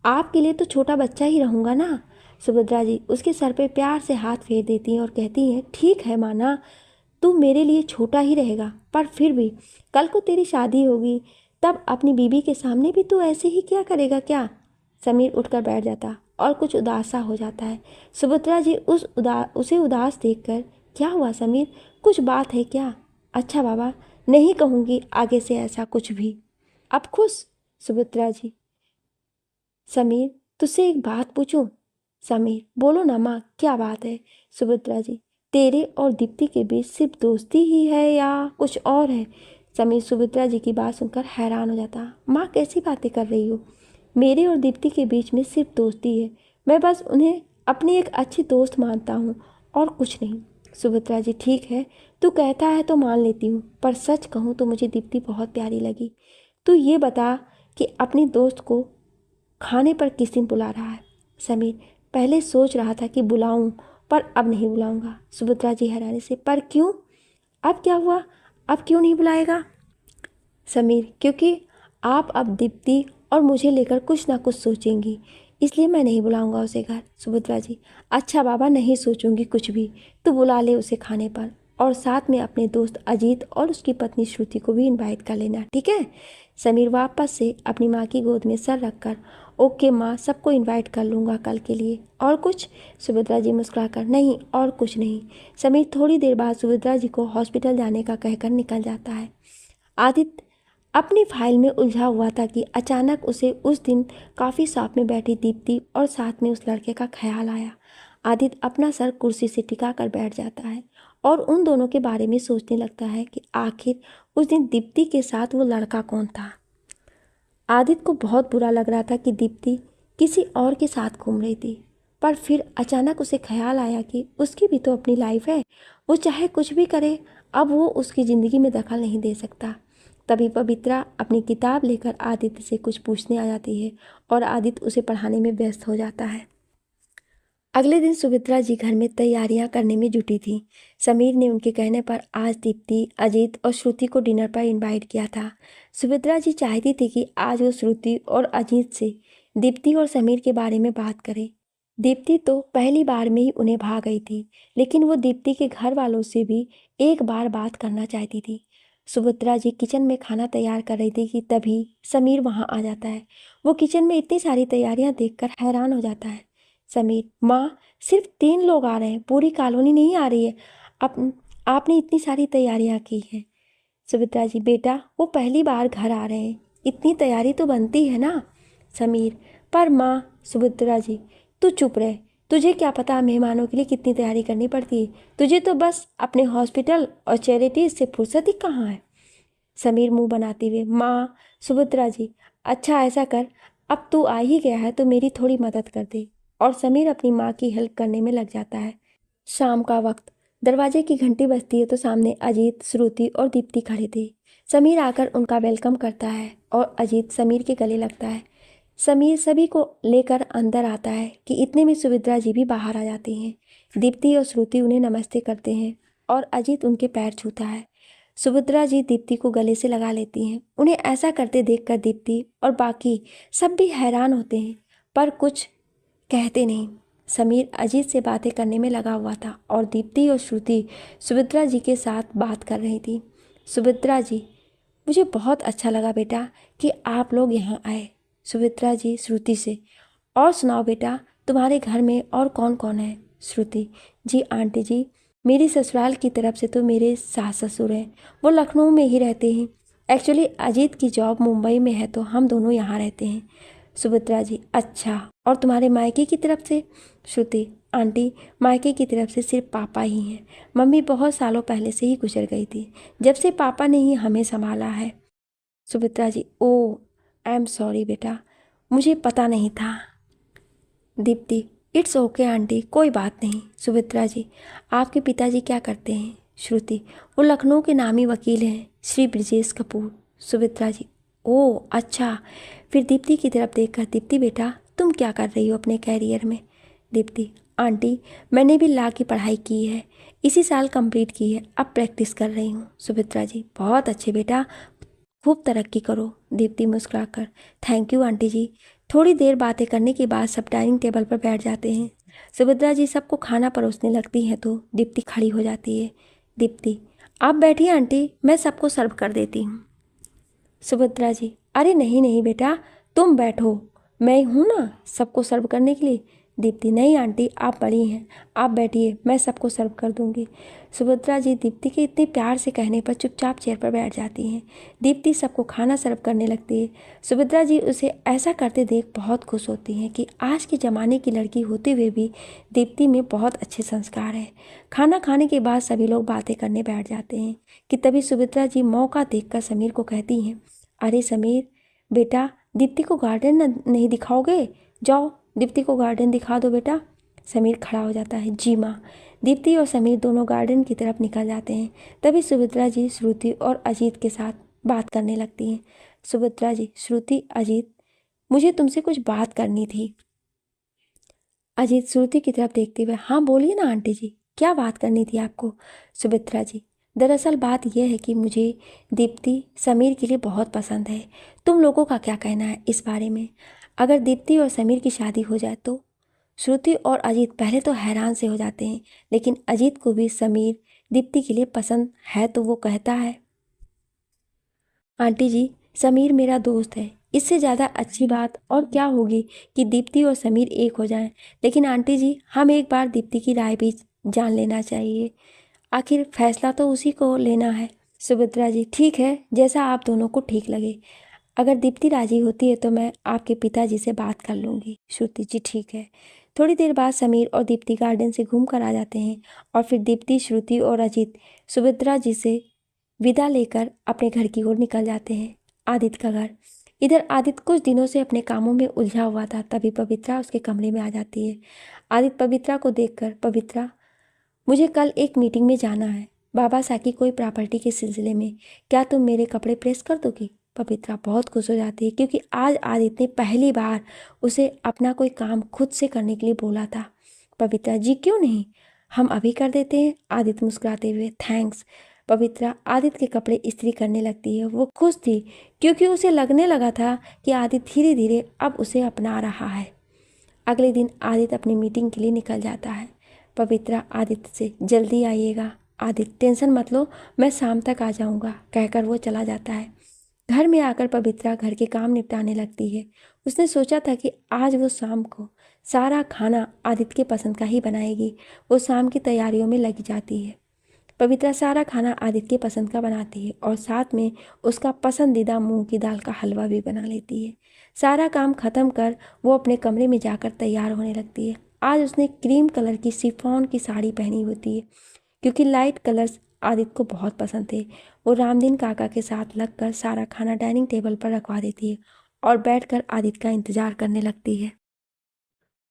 आपके लिए तो छोटा बच्चा ही रहूंगा ना। सुभद्रा जी उसके सर पे प्यार से हाथ फेर देती हैं और कहती हैं, ठीक है माना, तू मेरे लिए छोटा ही रहेगा, पर फिर भी कल को तेरी शादी होगी, तब अपनी बीबी के सामने भी तू ऐसे ही क्या करेगा क्या? समीर उठकर बैठ जाता और कुछ उदास सा हो जाता है। सुभद्रा जी उसे उदास देखकर, क्या हुआ समीर, कुछ बात है क्या? अच्छा बाबा, नहीं कहूँगी आगे से ऐसा कुछ भी। अब खुश? सुभद्रा जी, समीर तुझसे एक बात पूछूं? समीर, बोलो ना माँ, क्या बात है? सुभद्रा जी, तेरे और दीप्ति के बीच सिर्फ दोस्ती ही है या कुछ और है? समीर सुभद्रा जी की बात सुनकर हैरान हो जाता, माँ कैसी बातें कर रही हो? मेरे और दीप्ति के बीच में सिर्फ दोस्ती है, मैं बस उन्हें अपनी एक अच्छी दोस्त मानता हूँ और कुछ नहीं। सुभद्रा जी, ठीक है, तू कहता है तो मान लेती हूँ, पर सच कहूँ तो मुझे दीप्ति बहुत प्यारी लगी। तू ये बता कि अपनी दोस्त को खाने पर किस दिन बुला रहा है? समीर, पहले सोच रहा था कि बुलाऊं, पर अब नहीं बुलाऊंगा। सुभद्रा जी हैरानी से, पर क्यों? अब क्या हुआ, अब क्यों नहीं बुलाएगा? समीर, क्योंकि आप अब दीप्ति और मुझे लेकर कुछ ना कुछ सोचेंगी, इसलिए मैं नहीं बुलाऊंगा उसे घर। सुभद्रा जी, अच्छा बाबा, नहीं सोचूंगी कुछ भी, तो बुला ले उसे खाने पर, और साथ में अपने दोस्त अजीत और उसकी पत्नी श्रुति को भी इनवाइट कर लेना, ठीक है? समीर वापस से अपनी माँ की गोद में सर रखकर, ओके माँ, सबको इनवाइट कर लूँगा कल के लिए। और कुछ? सुभद्रा जी मुस्कुराकर, नहीं और कुछ नहीं। समीर थोड़ी देर बाद सुभद्रा जी को हॉस्पिटल जाने का कहकर निकल जाता है। आदित्य अपनी फाइल में उलझा हुआ था कि अचानक उसे उस दिन कॉफ़ी शॉप में बैठी दीप्ति और साथ में उस लड़के का ख्याल आया। आदित्य अपना सर कुर्सी से टिका कर बैठ जाता है और उन दोनों के बारे में सोचने लगता है कि आखिर उस दिन दीप्ति के साथ वो लड़का कौन था। आदित्य को बहुत बुरा लग रहा था कि दीप्ति किसी और के साथ घूम रही थी, पर फिर अचानक उसे ख्याल आया कि उसकी भी तो अपनी लाइफ है, वो चाहे कुछ भी करे, अब वो उसकी ज़िंदगी में दखल नहीं दे सकता। तभी पवित्रा अपनी किताब लेकर आदित्य से कुछ पूछने आ जाती है और आदित्य उसे पढ़ाने में व्यस्त हो जाता है। अगले दिन सुभद्रा जी घर में तैयारियां करने में जुटी थी। समीर ने उनके कहने पर आज दीप्ति, अजीत और श्रुति को डिनर पर इनवाइट किया था। सुभद्रा जी चाहती थी कि आज वो श्रुति और अजीत से दीप्ति और समीर के बारे में बात करे। दीप्ति तो पहली बार में ही उन्हें भा गई थी, लेकिन वो दीप्ति के घर वालों से भी एक बार बात करना चाहती थी। सुभद्रा जी किचन में खाना तैयार कर रही थी कि तभी समीर वहाँ आ जाता है। वो किचन में इतनी सारी तैयारियां देखकर हैरान हो जाता है। समीर, माँ सिर्फ 3 लोग आ रहे हैं, पूरी कॉलोनी नहीं आ रही है, आपने इतनी सारी तैयारियां की हैं। सुभद्रा जी, बेटा वो पहली बार घर आ रहे हैं, इतनी तैयारी तो बनती है ना। समीर, पर माँ। सुभद्रा जी, तू चुप रहे, तुझे क्या पता मेहमानों के लिए कितनी तैयारी करनी पड़ती है, तुझे तो बस अपने हॉस्पिटल और चैरिटीज से फुर्सत ही कहाँ है। समीर मुंह बनाते हुए, माँ। सुभद्रा जी, अच्छा ऐसा कर, अब तू आ ही गया है तो मेरी थोड़ी मदद कर दे। और समीर अपनी माँ की हेल्प करने में लग जाता है। शाम का वक्त, दरवाजे की घंटी बजती है तो सामने अजीत, श्रुति और दीप्ति खड़े थे। समीर आकर उनका वेलकम करता है और अजीत समीर के गले लगता है। समीर सभी को लेकर अंदर आता है कि इतने में सुभद्रा जी भी बाहर आ जाती हैं। दीप्ति और श्रुति उन्हें नमस्ते करते हैं और अजीत उनके पैर छूता है। सुभद्रा जी दीप्ति को गले से लगा लेती हैं। उन्हें ऐसा करते देखकर दीप्ति और बाकी सब भी हैरान होते हैं पर कुछ कहते नहीं। समीर अजीत से बातें करने में लगा हुआ था और दीप्ति और श्रुति सुभद्रा जी के साथ बात कर रही थी। सुभद्रा जी, मुझे बहुत अच्छा लगा बेटा कि आप लोग यहाँ आए। सुभद्रा जी श्रुति से, और सुनाओ बेटा, तुम्हारे घर में और कौन कौन है? श्रुति जी, आंटी जी, मेरी ससुराल की तरफ से तो मेरे सास ससुर हैं, वो लखनऊ में ही रहते हैं। एक्चुअली अजीत की जॉब मुंबई में है तो हम दोनों यहाँ रहते हैं। सुभद्रा जी, अच्छा, और तुम्हारे मायके की तरफ से? श्रुति, आंटी, मायके की तरफ से सिर्फ पापा ही हैं। मम्मी बहुत सालों पहले से ही गुजर गई थी, जब से पापा ने ही हमें संभाला है। सुभद्रा जी, ओ आई एम सॉरी बेटा, मुझे पता नहीं था। दीप्ति, इट्स ओके आंटी, कोई बात नहीं। सुभद्रा जी, आपके पिताजी क्या करते हैं? श्रुति, वो लखनऊ के नामी वकील हैं, श्री ब्रजेश कपूर। सुभद्रा जी, ओह अच्छा। फिर दीप्ति की तरफ देखकर, दीप्ति बेटा, तुम क्या कर रही हो अपने कैरियर में? दीप्ति, आंटी, मैंने भी लॉ की पढ़ाई की है, इसी साल कंप्लीट की है, अब प्रैक्टिस कर रही हूँ। सुभद्रा जी, बहुत अच्छे बेटा, खूब तरक्की करो। दीप्ति मुस्कुराकर, थैंक यू आंटी जी। थोड़ी देर बातें करने के बाद सब डाइनिंग टेबल पर बैठ जाते हैं। सुभद्रा जी सबको खाना परोसने लगती हैं तो दीप्ति खड़ी हो जाती है। दीप्ति, आप बैठिए आंटी, मैं सबको सर्व कर देती हूँ। सुभद्रा जी, अरे नहीं नहीं बेटा, तुम बैठो, मैं हूँ ना सबको सर्व करने के लिए। दीप्ति, नहीं आंटी, आप बड़ी हैं, आप बैठिए, मैं सबको सर्व कर दूंगी। सुभद्रा जी दीप्ति के इतने प्यार से कहने पर चुपचाप चेयर पर बैठ जाती हैं। दीप्ति सबको खाना सर्व करने लगती है। सुभद्रा जी उसे ऐसा करते देख बहुत खुश होती हैं कि आज के ज़माने की लड़की होते हुए भी दीप्ति में बहुत अच्छे संस्कार हैं। खाना खाने के बाद सभी लोग बातें करने बैठ जाते हैं कि तभी सुभद्रा जी मौका देखकर समीर को कहती हैं, अरे समीर बेटा, दीप्ति को गार्डन नहीं दिखाओगे? जाओ दीप्ति को गार्डन दिखा दो बेटा। समीर खड़ा हो जाता है, जी माँ। दीप्ति और समीर दोनों गार्डन की तरफ निकल जाते हैं। तभी सुभद्रा जी श्रुति और अजीत के साथ बात करने लगती हैं। सुभद्रा जी, श्रुति, अजीत, मुझे तुमसे कुछ बात करनी थी। अजीत श्रुति की तरफ देखते हुए, हाँ बोलिए ना आंटी जी, क्या बात करनी थी आपको? सुभद्रा जी, दरअसल बात यह है कि मुझे दीप्ति समीर के लिए बहुत पसंद है। तुम लोगों का क्या कहना है इस बारे में? अगर दीप्ति और समीर की शादी हो जाए तो? श्रुति और अजीत पहले तो हैरान से हो जाते हैं, लेकिन अजीत को भी समीर दीप्ति के लिए पसंद है तो वो कहता है, आंटी जी, समीर मेरा दोस्त है, इससे ज़्यादा अच्छी बात और क्या होगी कि दीप्ति और समीर एक हो जाएं। लेकिन आंटी जी, हम एक बार दीप्ति की राय भी जान लेना चाहिए, आखिर फैसला तो उसी को लेना है। सुभद्रा जी, ठीक है, जैसा आप दोनों को ठीक लगे। अगर दीप्ति राजी होती है तो मैं आपके पिताजी से बात कर लूँगी। श्रुति जी, ठीक है। थोड़ी देर बाद समीर और दीप्ति गार्डन से घूम कर आ जाते हैं और फिर दीप्ति, श्रुति और अजीत सुभद्रा जी से विदा लेकर अपने घर की ओर निकल जाते हैं। आदित्य का घर। इधर आदित्य कुछ दिनों से अपने कामों में उलझा हुआ था, तभी पवित्रा उसके कमरे में आ जाती है। आदित्य पवित्रा को देखकर, पवित्रा, मुझे कल एक मीटिंग में जाना है, बाबा साकी कोई प्रॉपर्टी के सिलसिले में, क्या तुम मेरे कपड़े प्रेस कर दोगी? पवित्रा बहुत खुश हो जाती है क्योंकि आज आदित्य ने पहली बार उसे अपना कोई काम खुद से करने के लिए बोला था। पवित्रा जी, क्यों नहीं, हम अभी कर देते हैं। आदित्य मुस्कुराते हुए, थैंक्स। पवित्रा आदित्य के कपड़े इस्त्री करने लगती है। वो खुश थी क्योंकि उसे लगने लगा था कि आदित्य धीरे धीरे अब उसे अपना रहा है। अगले दिन आदित्य अपनी मीटिंग के लिए निकल जाता है। पवित्रा आदित्य से, जल्दी आइएगा। आदित्य, टेंशन मत लो, मैं शाम तक आ जाऊंगा, कहकर वो चला जाता है। घर में आकर पवित्रा घर के काम निपटाने लगती है। उसने सोचा था कि आज वो शाम को सारा खाना आदित्य के पसंद का ही बनाएगी। वो शाम की तैयारियों में लगी जाती है। पवित्रा सारा खाना आदित्य के पसंद का बनाती है और साथ में उसका पसंदीदा मूंग की दाल का हलवा भी बना लेती है। सारा काम खत्म कर वो अपने कमरे में जाकर तैयार होने लगती है। आज उसने क्रीम कलर की शिफॉन की साड़ी पहनी होती है क्योंकि लाइट कलर्स आदित्य को बहुत पसंद थे। वो रामदीन काका के साथ लगकर सारा खाना डाइनिंग टेबल पर रखवा देती है और बैठकर आदित्य का इंतजार करने लगती है।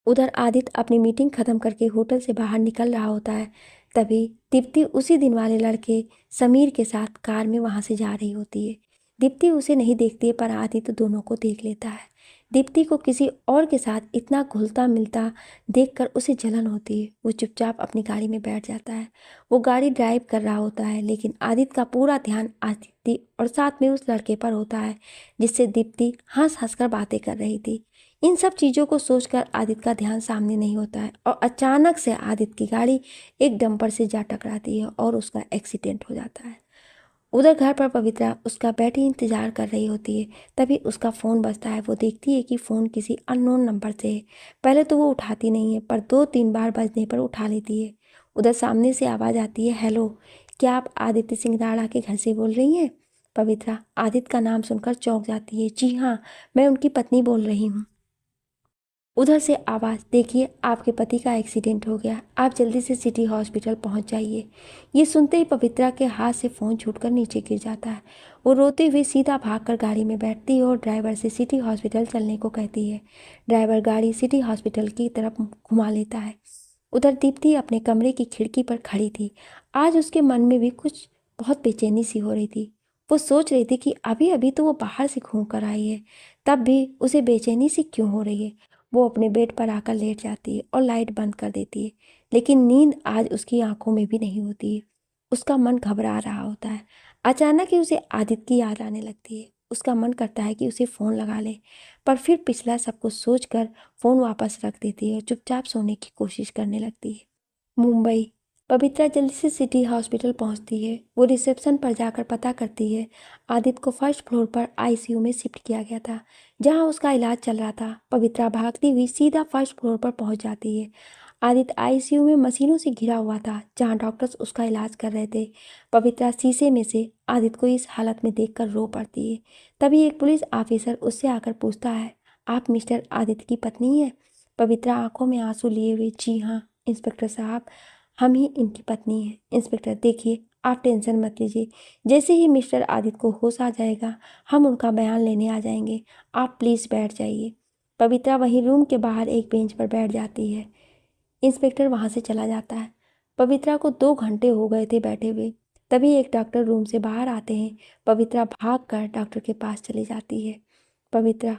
उधर आदित्य अपनी मीटिंग खत्म करके होटल से बाहर निकल रहा होता है, तभी दीप्ति उसी दिन वाले लड़के समीर के साथ कार में वहां से जा रही होती है। दीप्ति उसे नहीं देखती है, पर आदित्य दोनों को देख लेता है। दीप्ति को किसी और के साथ इतना घुलता मिलता देखकर उसे जलन होती है। वो चुपचाप अपनी गाड़ी में बैठ जाता है। वो गाड़ी ड्राइव कर रहा होता है, लेकिन आदित्य का पूरा ध्यान आदित्य और साथ में उस लड़के पर होता है जिससे दीप्ति हंस हंस कर बातें कर रही थी। इन सब चीज़ों को सोचकर आदित्य का ध्यान सामने नहीं होता है और अचानक से आदित्य की गाड़ी एक डंपर से जा टकराती है और उसका एक्सीडेंट हो जाता है। उधर घर पर पवित्रा उसका बैठी इंतजार कर रही होती है। तभी उसका फ़ोन बजता है। वो देखती है कि फ़ोन किसी अननोन नंबर से है। पहले तो वो उठाती नहीं है, पर 2-3 बार बजने पर उठा लेती है। उधर सामने से आवाज़ आती है, हेलो, क्या आप आदित्य सिंह राणा के घर से बोल रही हैं? पवित्रा आदित्य का नाम सुनकर चौंक जाती है। जी हाँ, मैं उनकी पत्नी बोल रही हूँ। उधर से आवाज़, देखिए आपके पति का एक्सीडेंट हो गया, आप जल्दी से सिटी हॉस्पिटल पहुंच जाइए। ये सुनते ही पवित्रा के हाथ से फ़ोन छूटकर नीचे गिर जाता है। वो रोते हुए सीधा भागकर गाड़ी में बैठती है और ड्राइवर से सिटी हॉस्पिटल चलने को कहती है। ड्राइवर गाड़ी सिटी हॉस्पिटल की तरफ घुमा लेता है। उधर दीप्ति अपने कमरे की खिड़की पर खड़ी थी। आज उसके मन में भी कुछ बहुत बेचैनी सी हो रही थी। वो सोच रही थी कि अभी अभी तो वो बाहर से घूम कर आई है, तब भी उसे बेचैनी सी क्यों हो रही है। वो अपने बेड पर आकर लेट जाती है और लाइट बंद कर देती है, लेकिन नींद आज उसकी आंखों में भी नहीं होती है। उसका मन घबरा रहा होता है। अचानक ही उसे आदित्य की याद आने लगती है। उसका मन करता है कि उसे फ़ोन लगा ले, पर फिर पिछला सब कुछ सोचकर फ़ोन वापस रख देती है और चुपचाप सोने की कोशिश करने लगती है। मुंबई। पवित्रा जल्दी से सिटी हॉस्पिटल पहुंचती है। वो रिसेप्शन पर जाकर पता करती है आदित्य को फर्स्ट फ्लोर पर आईसीयू में शिफ्ट किया गया था, जहां उसका इलाज चल रहा था। पवित्रा भागती हुई सीधा फर्स्ट फ्लोर पर पहुंच जाती है। आदित्य आईसीयू में मशीनों से घिरा हुआ था, जहां डॉक्टर्स उसका इलाज कर रहे थे। पवित्रा शीशे में से आदित्य को इस हालत में देखकर रो पड़ती है। तभी एक पुलिस ऑफिसर उससे आकर पूछता है, आप मिस्टर आदित्य की पत्नी हैं? पवित्रा आंखों में आंसू लिए हुए, जी हाँ इंस्पेक्टर साहब, हम ही इनकी पत्नी हैं। इंस्पेक्टर देखिए, आप टेंशन मत लीजिए, जैसे ही मिस्टर आदित्य को होश आ जाएगा हम उनका बयान लेने आ जाएंगे, आप प्लीज़ बैठ जाइए। पवित्रा वहीं रूम के बाहर एक बेंच पर बैठ जाती है। इंस्पेक्टर वहां से चला जाता है। पवित्रा को 2 घंटे हो गए थे बैठे हुए। तभी एक डॉक्टर रूम से बाहर आते हैं। पवित्रा भागकर डॉक्टर के पास चली जाती है। पवित्रा,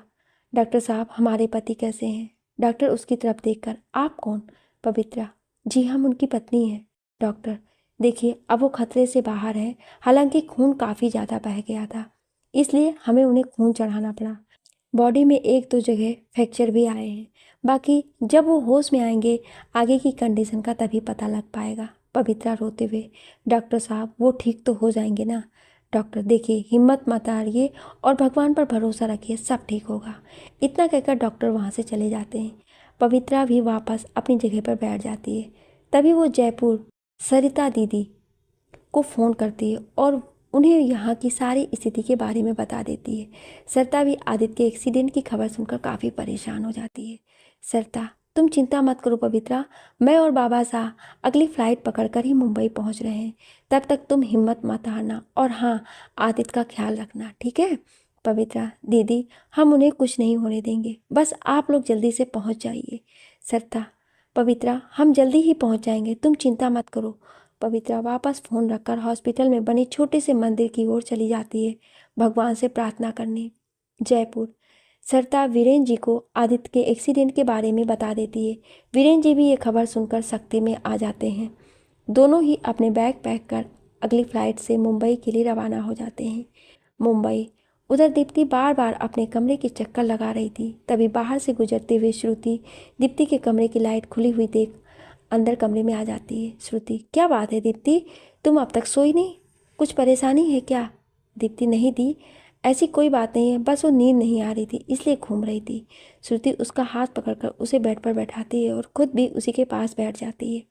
डॉक्टर साहब हमारे पति कैसे हैं? डॉक्टर उसकी तरफ देखकर, आप कौन? पवित्रा, जी हम उनकी पत्नी हैं। डॉक्टर, देखिए अब वो खतरे से बाहर है, हालांकि खून काफ़ी ज़्यादा बह गया था, इसलिए हमें उन्हें खून चढ़ाना पड़ा। बॉडी में 1-2 जगह फ्रैक्चर भी आए हैं। बाकी जब वो होश में आएंगे आगे की कंडीशन का तभी पता लग पाएगा। पवित्रा रोते हुए, डॉक्टर साहब वो ठीक तो हो जाएंगे ना? डॉक्टर, देखिए हिम्मत मत हारिए और भगवान पर भरोसा रखिए, सब ठीक होगा। इतना कहकर डॉक्टर वहाँ से चले जाते हैं। पवित्रा भी वापस अपनी जगह पर बैठ जाती है। तभी वो जयपुर सरिता दीदी को फ़ोन करती है और उन्हें यहाँ की सारी स्थिति के बारे में बता देती है। सरिता भी आदित्य के एक्सीडेंट की खबर सुनकर काफ़ी परेशान हो जाती है। सरिता, तुम चिंता मत करो पवित्रा, मैं और बाबा साहब अगली फ़्लाइट पकड़कर ही मुंबई पहुँच रहे हैं। तब तक तुम हिम्मत मत हारना और हाँ, आदित्य का ख्याल रखना, ठीक है? पवित्रा, दीदी हम उन्हें कुछ नहीं होने देंगे, बस आप लोग जल्दी से पहुँच जाइए। सरिता, पवित्रा हम जल्दी ही पहुँच जाएंगे, तुम चिंता मत करो। पवित्रा वापस फ़ोन रखकर हॉस्पिटल में बने छोटे से मंदिर की ओर चली जाती है, भगवान से प्रार्थना करने। जयपुर। सरिता वीरेन जी को आदित्य के एक्सीडेंट के बारे में बता देती है। वीरेन जी भी ये खबर सुनकर सख्ती में आ जाते हैं। दोनों ही अपने बैग पैक कर अगली फ़्लाइट से मुंबई के लिए रवाना हो जाते हैं। मुंबई। उधर दीप्ति बार बार अपने कमरे के चक्कर लगा रही थी। तभी बाहर से गुजरते हुए श्रुति दीप्ति के कमरे की लाइट खुली हुई देख अंदर कमरे में आ जाती है। श्रुति, क्या बात है दीप्ति, तुम अब तक सोई नहीं? कुछ परेशानी है क्या? दीप्ति, नहीं दी, ऐसी कोई बात नहीं है, बस वो नींद नहीं आ रही थी इसलिए घूम रही थी। श्रुति उसका हाथ पकड़कर उसे बेड पर बैठाती है और खुद भी उसी के पास बैठ जाती है।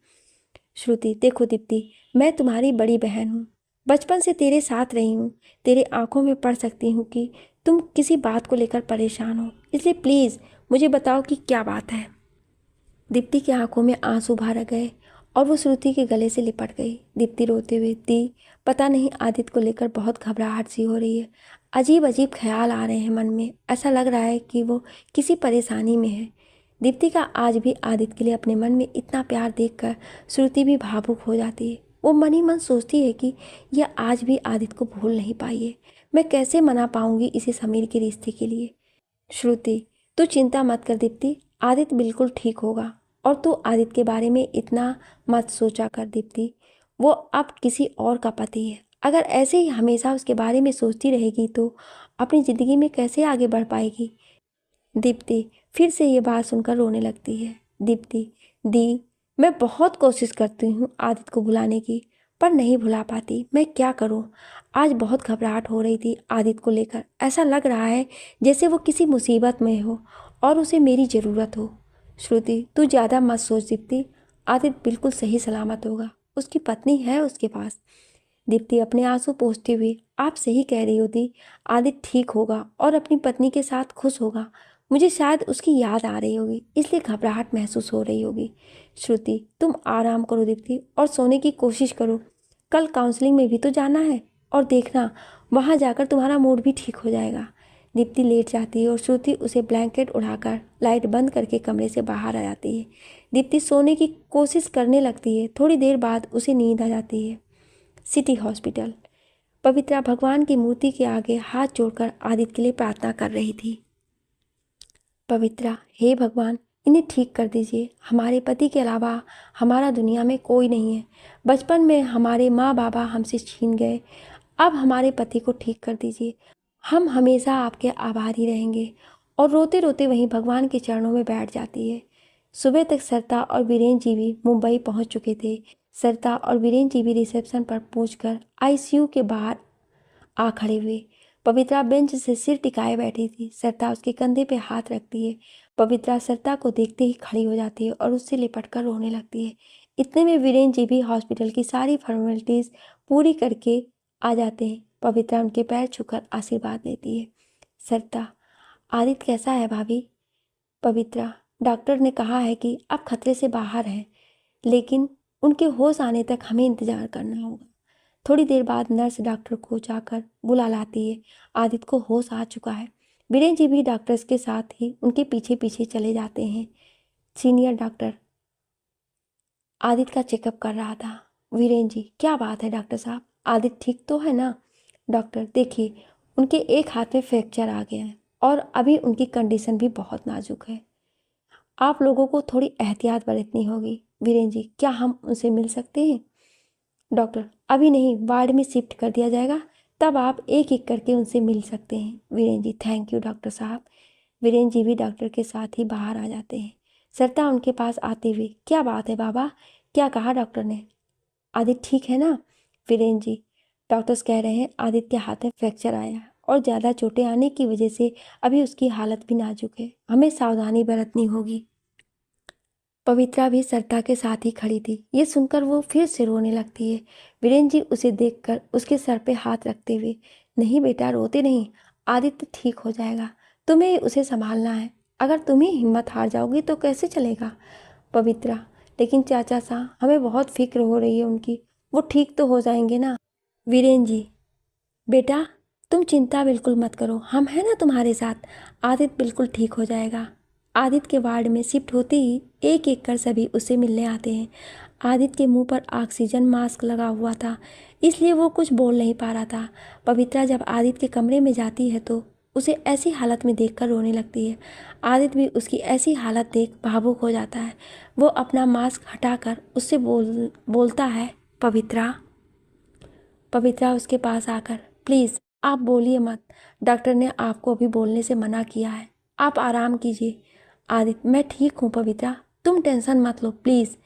श्रुति, देखो दीप्ति, मैं तुम्हारी बड़ी बहन हूँ, बचपन से तेरे साथ रही हूँ, तेरे आंखों में पढ़ सकती हूँ कि तुम किसी बात को लेकर परेशान हो, इसलिए प्लीज़ मुझे बताओ कि क्या बात है। दीप्ति की आंखों में आंसू भर गए और वो श्रुति के गले से लिपट गई। दीप्ति रोते हुए, दी पता नहीं आदित्य को लेकर बहुत घबराहट सी हो रही है, अजीब अजीब ख्याल आ रहे हैं मन में, ऐसा लग रहा है कि वो किसी परेशानी में है। दीप्ति का आज भी आदित्य के लिए अपने मन में इतना प्यार देखकर श्रुति भी भावुक हो जाती है। वो मन ही मन सोचती है कि यह आज भी आदित्य को भूल नहीं पाई है। मैं कैसे मना पाऊंगी इसे समीर के रिश्ते के लिए। श्रुति, तू चिंता मत कर दीप्ति, आदित्य बिल्कुल ठीक होगा। और तू आदित्य के बारे में इतना मत सोचा कर दीप्ति, वो अब किसी और का पति है। अगर ऐसे ही हमेशा उसके बारे में सोचती रहेगी तो अपनी ज़िंदगी में कैसे आगे बढ़ पाएगी। दीप्ति फिर से ये बात सुनकर रोने लगती है। दीप्ति, दी, मैं बहुत कोशिश करती हूँ आदित्य को भुलाने की, पर नहीं भुला पाती। मैं क्या करूँ। आज बहुत घबराहट हो रही थी आदित्य को लेकर। ऐसा लग रहा है जैसे वो किसी मुसीबत में हो और उसे मेरी ज़रूरत हो। श्रुति, तू ज़्यादा मत सोच दीप्ति, आदित्य बिल्कुल सही सलामत होगा। उसकी पत्नी है उसके पास। दीप्ति अपने आंसू पोंछती हुई, आप सही कह रही हो दी, आदित्य ठीक होगा और अपनी पत्नी के साथ खुश होगा। मुझे शायद उसकी याद आ रही होगी, इसलिए घबराहट महसूस हो रही होगी। श्रुति, तुम आराम करो दीप्ति और सोने की कोशिश करो। कल काउंसलिंग में भी तो जाना है और देखना वहाँ जाकर तुम्हारा मूड भी ठीक हो जाएगा। दीप्ति लेट जाती है और श्रुति उसे ब्लैंकेट उड़ाकर लाइट बंद करके कमरे से बाहर आ जाती है। दीप्ति सोने की कोशिश करने लगती है। थोड़ी देर बाद उसे नींद आ जाती है। City hospital. पवित्रा भगवान की मूर्ति के आगे हाथ जोड़कर आदित्य के लिए प्रार्थना कर रही थी। पवित्रा, हे भगवान, इन्हें ठीक कर दीजिए। हमारे पति के अलावा हमारा दुनिया में कोई नहीं है। बचपन में हमारे माँ बाबा हमसे छीन गए, अब हमारे पति को ठीक कर दीजिए। हम हमेशा आपके आभारी रहेंगे। और रोते रोते वहीं भगवान के चरणों में बैठ जाती है। सुबह तक सरिता और वीरेन जी भी मुंबई पहुंच चुके थे। सरिता और वीरेन जी भी रिसेप्शन पर पहुंचकर आईसीयू के बाहर आ खड़े हुए। पवित्रा बेंच से सिर टिकाए बैठी थी। सरिता उसके कंधे पे हाथ रखती है। पवित्रा सरिता को देखते ही खड़ी हो जाती है और उससे लिपट कर रोने लगती है। इतने में वीरेन जी भी हॉस्पिटल की सारी फॉर्मेलिटीज़ पूरी करके आ जाते हैं। पवित्रा उनके पैर छूकर आशीर्वाद लेती है। सरिता, आदित्य कैसा है भाभी? पवित्रा, डॉक्टर ने कहा है कि अब खतरे से बाहर है, लेकिन उनके होश आने तक हमें इंतजार करना होगा। थोड़ी देर बाद नर्स डॉक्टर को जाकर बुला लाती है। आदित्य को होश आ चुका है। वीरेन जी भी डॉक्टर्स के साथ ही उनके पीछे पीछे चले जाते हैं। सीनियर डॉक्टर आदित्य का चेकअप कर रहा था। वीरेन जी, क्या बात है डॉक्टर साहब, आदित्य ठीक तो है ना? डॉक्टर, देखिए, उनके एक हाथ में फ्रैक्चर आ गया है और अभी उनकी कंडीशन भी बहुत नाजुक है। आप लोगों को थोड़ी एहतियात बरतनी होगी। वीरेन जी, क्या हम उनसे मिल सकते हैं? डॉक्टर, अभी नहीं, वार्ड में शिफ्ट कर दिया जाएगा, तब आप एक एक करके उनसे मिल सकते हैं। वीरेन जी, थैंक यू डॉक्टर साहब। वीरेन जी भी डॉक्टर के साथ ही बाहर आ जाते हैं। सरिता उनके पास आते हुए, क्या बात है बाबा, क्या कहा डॉक्टर ने? आदित्य ठीक है ना? वीरेन जी, डॉक्टर्स कह रहे हैं आदित्य के हाथ में फ्रैक्चर आया है और ज़्यादा चोटें आने की वजह से अभी उसकी हालत भी नाजुक है। हमें सावधानी बरतनी होगी। पवित्रा भी सरिता के साथ ही खड़ी थी। ये सुनकर वो फिर से रोने लगती है। वीरेन जी उसे देखकर उसके सर पे हाथ रखते हुए, नहीं बेटा, रोते नहीं, आदित्य ठीक हो जाएगा, तुम्हें उसे संभालना है। अगर तुम ही हिम्मत हार जाओगी तो कैसे चलेगा? पवित्रा, लेकिन चाचा साहब, हमें बहुत फिक्र हो रही है उनकी, वो ठीक तो हो जाएंगे ना? वीरेन जी, बेटा, तुम चिंता बिल्कुल मत करो, हम हैं ना तुम्हारे साथ। आदित्य बिल्कुल ठीक हो जाएगा। आदित्य के वार्ड में शिफ्ट होते ही एक एक कर सभी उससे मिलने आते हैं। आदित्य के मुंह पर ऑक्सीजन मास्क लगा हुआ था, इसलिए वो कुछ बोल नहीं पा रहा था। पवित्रा जब आदित्य के कमरे में जाती है तो उसे ऐसी हालत में देखकर रोने लगती है। आदित्य भी उसकी ऐसी हालत देख भावुक हो जाता है। वो अपना मास्क हटाकर उससे बोलता है, पवित्रा। पवित्रा उसके पास आकर, प्लीज़ आप बोलिए मत, डॉक्टर ने आपको अभी बोलने से मना किया है, आप आराम कीजिए। आदित्य, मैं ठीक हूँ पवित्रा, तुम टेंशन मत लो प्लीज़।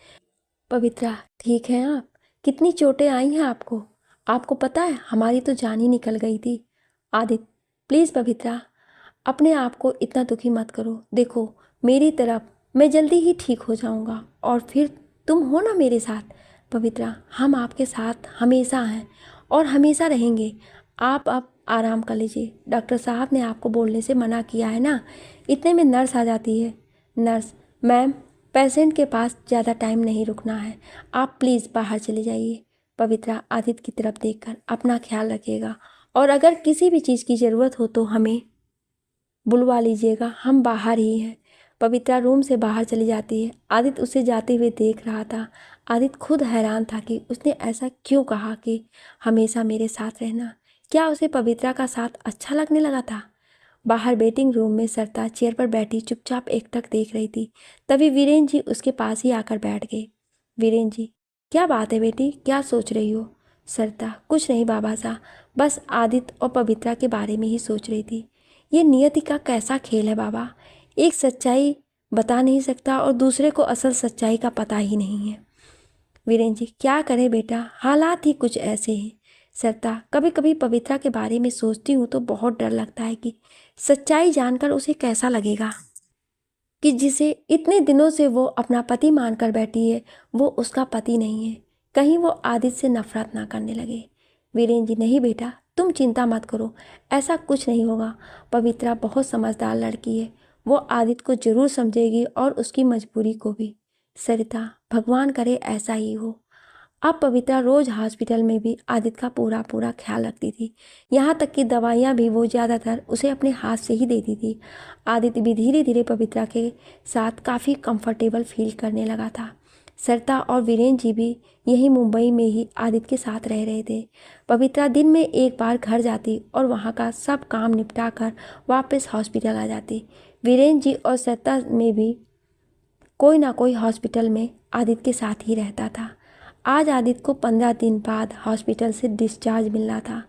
पवित्रा, ठीक है आप? कितनी चोटें आई हैं आपको? आपको पता है हमारी तो जान ही निकल गई थी। आदित्य, प्लीज़ पवित्रा, अपने आप को इतना दुखी मत करो। देखो मेरी तरफ, मैं जल्दी ही ठीक हो जाऊंगा और फिर तुम हो ना मेरे साथ। पवित्रा, हम आपके साथ हमेशा हैं और हमेशा रहेंगे। आप अब आराम कर लीजिए, डॉक्टर साहब ने आपको बोलने से मना किया है ना। इतने में नर्स आ जाती है। नर्स, मैम, पेशेंट के पास ज़्यादा टाइम नहीं रुकना है, आप प्लीज़ बाहर चले जाइए। पवित्रा आदित्य की तरफ देखकर, अपना ख्याल रखिएगा और अगर किसी भी चीज़ की ज़रूरत हो तो हमें बुलवा लीजिएगा, हम बाहर ही हैं। पवित्रा रूम से बाहर चली जाती है। आदित्य उसे जाते हुए देख रहा था। आदित्य खुद हैरान था कि उसने ऐसा क्यों कहा कि हमेशा मेरे साथ रहना। क्या उसे पवित्रा का साथ अच्छा लगने लगा था? बाहर वेटिंग रूम में सरिता चेयर पर बैठी चुपचाप एकटक देख रही थी। तभी वीरेंद्र जी उसके पास ही आकर बैठ गए। वीरेंद्र जी, क्या बात है बेटी, क्या सोच रही हो? सरिता, कुछ नहीं बाबा साहब, बस आदित्य और पवित्रा के बारे में ही सोच रही थी। ये नियति का कैसा खेल है बाबा, एक सच्चाई बता नहीं सकता और दूसरे को असल सच्चाई का पता ही नहीं है। वीरेंद्र जी, क्या करें बेटा, हालात ही कुछ ऐसे हैं। सरिता, कभी कभी पवित्रा के बारे में सोचती हूँ तो बहुत डर लगता है कि सच्चाई जानकर उसे कैसा लगेगा कि जिसे इतने दिनों से वो अपना पति मानकर बैठी है वो उसका पति नहीं है। कहीं वो आदित्य से नफरत ना करने लगे। वीरेंद्र जी, नहीं बेटा, तुम चिंता मत करो, ऐसा कुछ नहीं होगा। पवित्रा बहुत समझदार लड़की है, वो आदित्य को जरूर समझेगी और उसकी मजबूरी को भी। सरिता, भगवान करे ऐसा ही हो। अब पवित्रा रोज हॉस्पिटल में भी आदित्य का पूरा पूरा ख्याल रखती थी। यहाँ तक कि दवाइयाँ भी वो ज़्यादातर उसे अपने हाथ से ही देती थी। आदित्य भी धीरे धीरे पवित्रा के साथ काफ़ी कंफर्टेबल फील करने लगा था। सरिता और वीरेंद्र जी भी यहीं मुंबई में ही आदित्य के साथ रह रहे थे। पवित्रा दिन में एक बार घर जाती और वहाँ का सब काम निपटा कर वापस हॉस्पिटल आ जाती। वीरेंद्र जी और सरिता में भी कोई ना कोई हॉस्पिटल में आदित्य के साथ ही रहता था। आज आदित्य को 15 दिन बाद हॉस्पिटल से डिस्चार्ज मिलना था।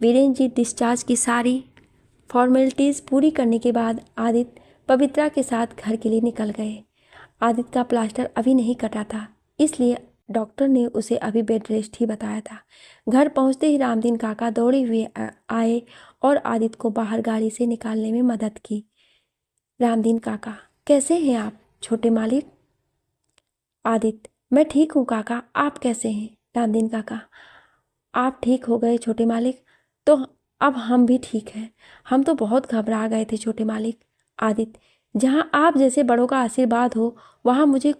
वीरेंद्र जी डिस्चार्ज की सारी फॉर्मेलिटीज़ पूरी करने के बाद आदित्य पवित्रा के साथ घर के लिए निकल गए। आदित्य का प्लास्टर अभी नहीं कटा था, इसलिए डॉक्टर ने उसे अभी बेड रेस्ट ही बताया था। घर पहुंचते ही रामदीन काका दौड़े हुए आए और आदित्य को बाहर गाड़ी से निकालने में मदद की। रामदीन काका, कैसे हैं आप छोटे मालिक? आदित्य, मैं ठीक हूँ काका, आप कैसे हैं? रामदीन काका, आप ठीक हो गए छोटे मालिक? तो अब हम भी ठीक हैं। हम तो बहुत घबरा गए थे छोटे मालिक। आदित्य, जहाँ आप जैसे बड़ों का आशीर्वाद हो वहाँ मुझे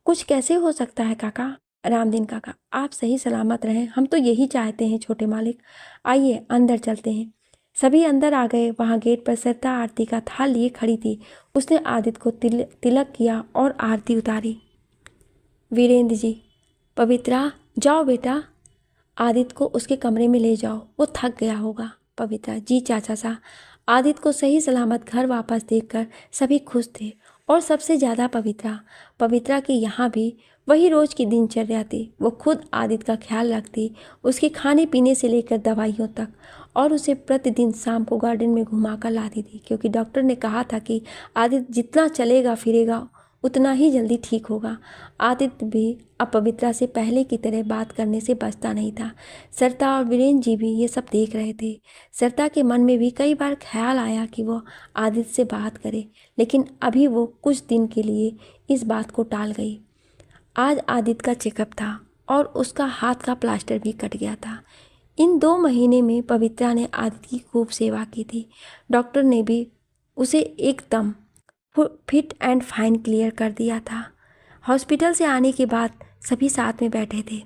कुछ कैसे हो सकता है काका? रामदीन काका, आप सही सलामत रहें, हम तो यही चाहते हैं छोटे मालिक। आइए अंदर चलते हैं। सभी अंदर आ गए। वहाँ गेट पर सरिता आरती का थाल लिए खड़ी थी। उसने आदित्य को तिलक किया और आरती उतारी। वीरेंद्र जी, पवित्रा, जाओ बेटा, आदित्य को उसके कमरे में ले जाओ, वो थक गया होगा। पवित्रा, जी चाचा साहब। आदित्य को सही सलामत घर वापस देखकर सभी खुश थे और सबसे ज़्यादा पवित्रा। पवित्रा की यहाँ भी वही रोज की दिनचर्या थी। वो खुद आदित्य का ख्याल रखती, उसके खाने पीने से लेकर दवाइयों तक, और उसे प्रतिदिन शाम को गार्डन में घुमा कर लाती थी, क्योंकि डॉक्टर ने कहा था कि आदित्य जितना चलेगा फिरेगा उतना ही जल्दी ठीक होगा। आदित्य भी अब पवित्रा से पहले की तरह बात करने से बचता नहीं था। सरिता और वीरेंद्र जी भी ये सब देख रहे थे। सरिता के मन में भी कई बार ख्याल आया कि वो आदित्य से बात करे, लेकिन अभी वो कुछ दिन के लिए इस बात को टाल गई। आज आदित्य का चेकअप था और उसका हाथ का प्लास्टर भी कट गया था। इन 2 महीने में पवित्रा ने आदित्य की खूब सेवा की थी। डॉक्टर ने भी उसे एकदम फिट एंड फाइन क्लियर कर दिया था। हॉस्पिटल से आने के बाद सभी साथ में बैठे थे।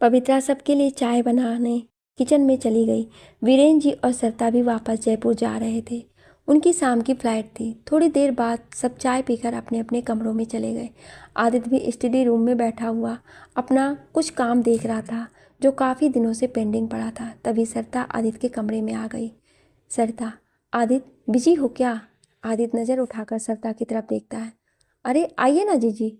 पवित्रा सबके लिए चाय बनाने किचन में चली गई। वीरेंद्र जी और सरिता भी वापस जयपुर जा रहे थे। उनकी शाम की फ्लाइट थी। थोड़ी देर बाद सब चाय पीकर अपने अपने कमरों में चले गए। आदित्य भी स्टडी रूम में बैठा हुआ अपना कुछ काम देख रहा था जो काफ़ी दिनों से पेंडिंग पड़ा था। तभी सरिता आदित्य के कमरे में आ गई। सरिता, आदित्य बिजी हो क्या? आदित्य नज़र उठाकर सरिता की तरफ देखता है। अरे आइए ना जीजी,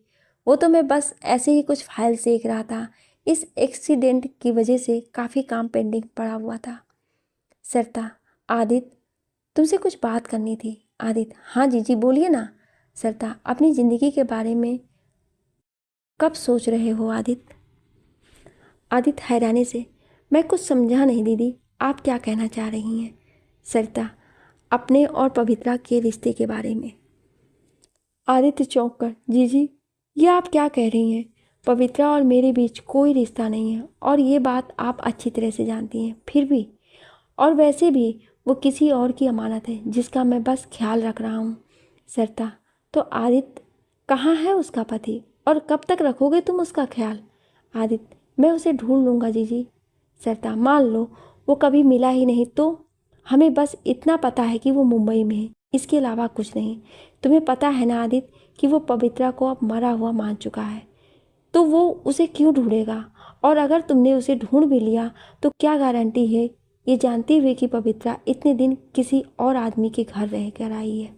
वो तो मैं बस ऐसे ही कुछ फाइल्स देख रहा था। इस एक्सीडेंट की वजह से काफ़ी काम पेंडिंग पड़ा हुआ था। सरिता, आदित्य तुमसे कुछ बात करनी थी। आदित्य, हाँ जीजी बोलिए ना। सरिता, अपनी ज़िंदगी के बारे में कब सोच रहे हो आदित्य? आदित्य हैरानी से, मैं कुछ समझा नहीं दीदी, आप क्या कहना चाह रही हैं? सरिता, अपने और पवित्रा के रिश्ते के बारे में। आदित्य चौंक कर, जीजी ये आप क्या कह रही हैं? पवित्रा और मेरे बीच कोई रिश्ता नहीं है और ये बात आप अच्छी तरह से जानती हैं। फिर भी, और वैसे भी वो किसी और की अमानत है जिसका मैं बस ख्याल रख रहा हूँ। सरिता, तो आदित्य कहाँ है उसका पति और कब तक रखोगे तुम उसका ख्याल? आदित्य, मैं उसे ढूंढ लूँगा जीजी। सरिता, मान लो वो कभी मिला ही नहीं तो? हमें बस इतना पता है कि वो मुंबई में है। इसके अलावा कुछ नहीं। तुम्हें पता है ना आदित्य कि वो पवित्रा को अब मरा हुआ मान चुका है, तो वो उसे क्यों ढूंढेगा? और अगर तुमने उसे ढूंढ भी लिया तो क्या गारंटी है, ये जानते हुए कि पवित्रा इतने दिन किसी और आदमी के घर रह कर आई है?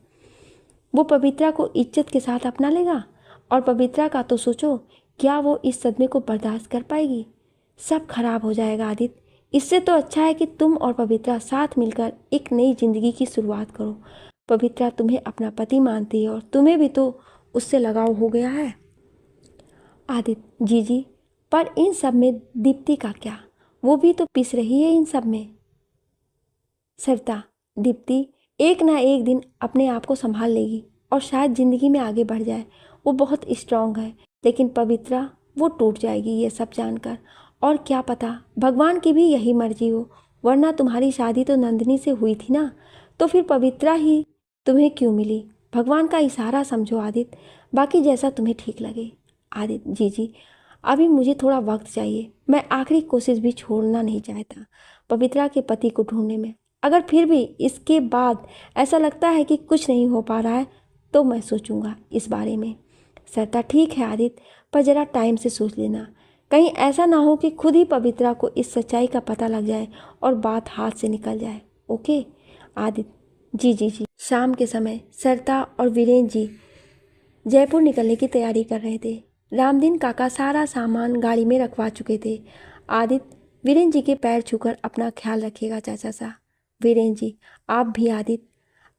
वो पवित्रा को इज्जत के साथ अपना लेगा? और पवित्रा का तो सोचो, क्या वो इस सदमे को बर्दाश्त कर पाएगी? सब खराब हो जाएगा आदित्य। इससे तो अच्छा है कि तुम और पवित्रा साथ मिलकर एक नई जिंदगी की शुरुआत करो। पवित्रा तुम्हें अपना पति मानती है और तुम्हें भी तो उससे लगाव हो गया है। आदित्य जी जी, पर इन सब में दीप्ति का क्या? वो भी तो पिस रही है इन सब में। सरिता, दीप्ति एक ना एक दिन अपने आप को संभाल लेगी और शायद जिंदगी में आगे बढ़ जाए। वो बहुत स्ट्रांग है, लेकिन पवित्रा वो टूट जाएगी ये सब जानकर। और क्या पता भगवान की भी यही मर्जी हो, वरना तुम्हारी शादी तो नंदिनी से हुई थी ना, तो फिर पवित्रा ही तुम्हें क्यों मिली? भगवान का इशारा समझो आदित्य, बाकी जैसा तुम्हें ठीक लगे। आदित्य जी जी, अभी मुझे थोड़ा वक्त चाहिए। मैं आखिरी कोशिश भी छोड़ना नहीं चाहता पवित्रा के पति को ढूंढने में। अगर फिर भी इसके बाद ऐसा लगता है कि कुछ नहीं हो पा रहा है तो मैं सोचूंगा इस बारे में। सरिता ठीक है आदित्य, पर ज़रा टाइम से सोच लेना। कहीं ऐसा ना हो कि खुद ही पवित्रा को इस सच्चाई का पता लग जाए और बात हाथ से निकल जाए। ओके आदित्य जी जी जी। शाम के समय सरिता और वीरेंद्र जी जयपुर निकलने की तैयारी कर रहे थे। रामदीन काका सारा सामान गाड़ी में रखवा चुके थे। आदित्य वीरेंद्र जी के पैर छूकर अपना ख्याल रखिएगा चाचा सा। वीरेंद्र जी आप भी। आदित्य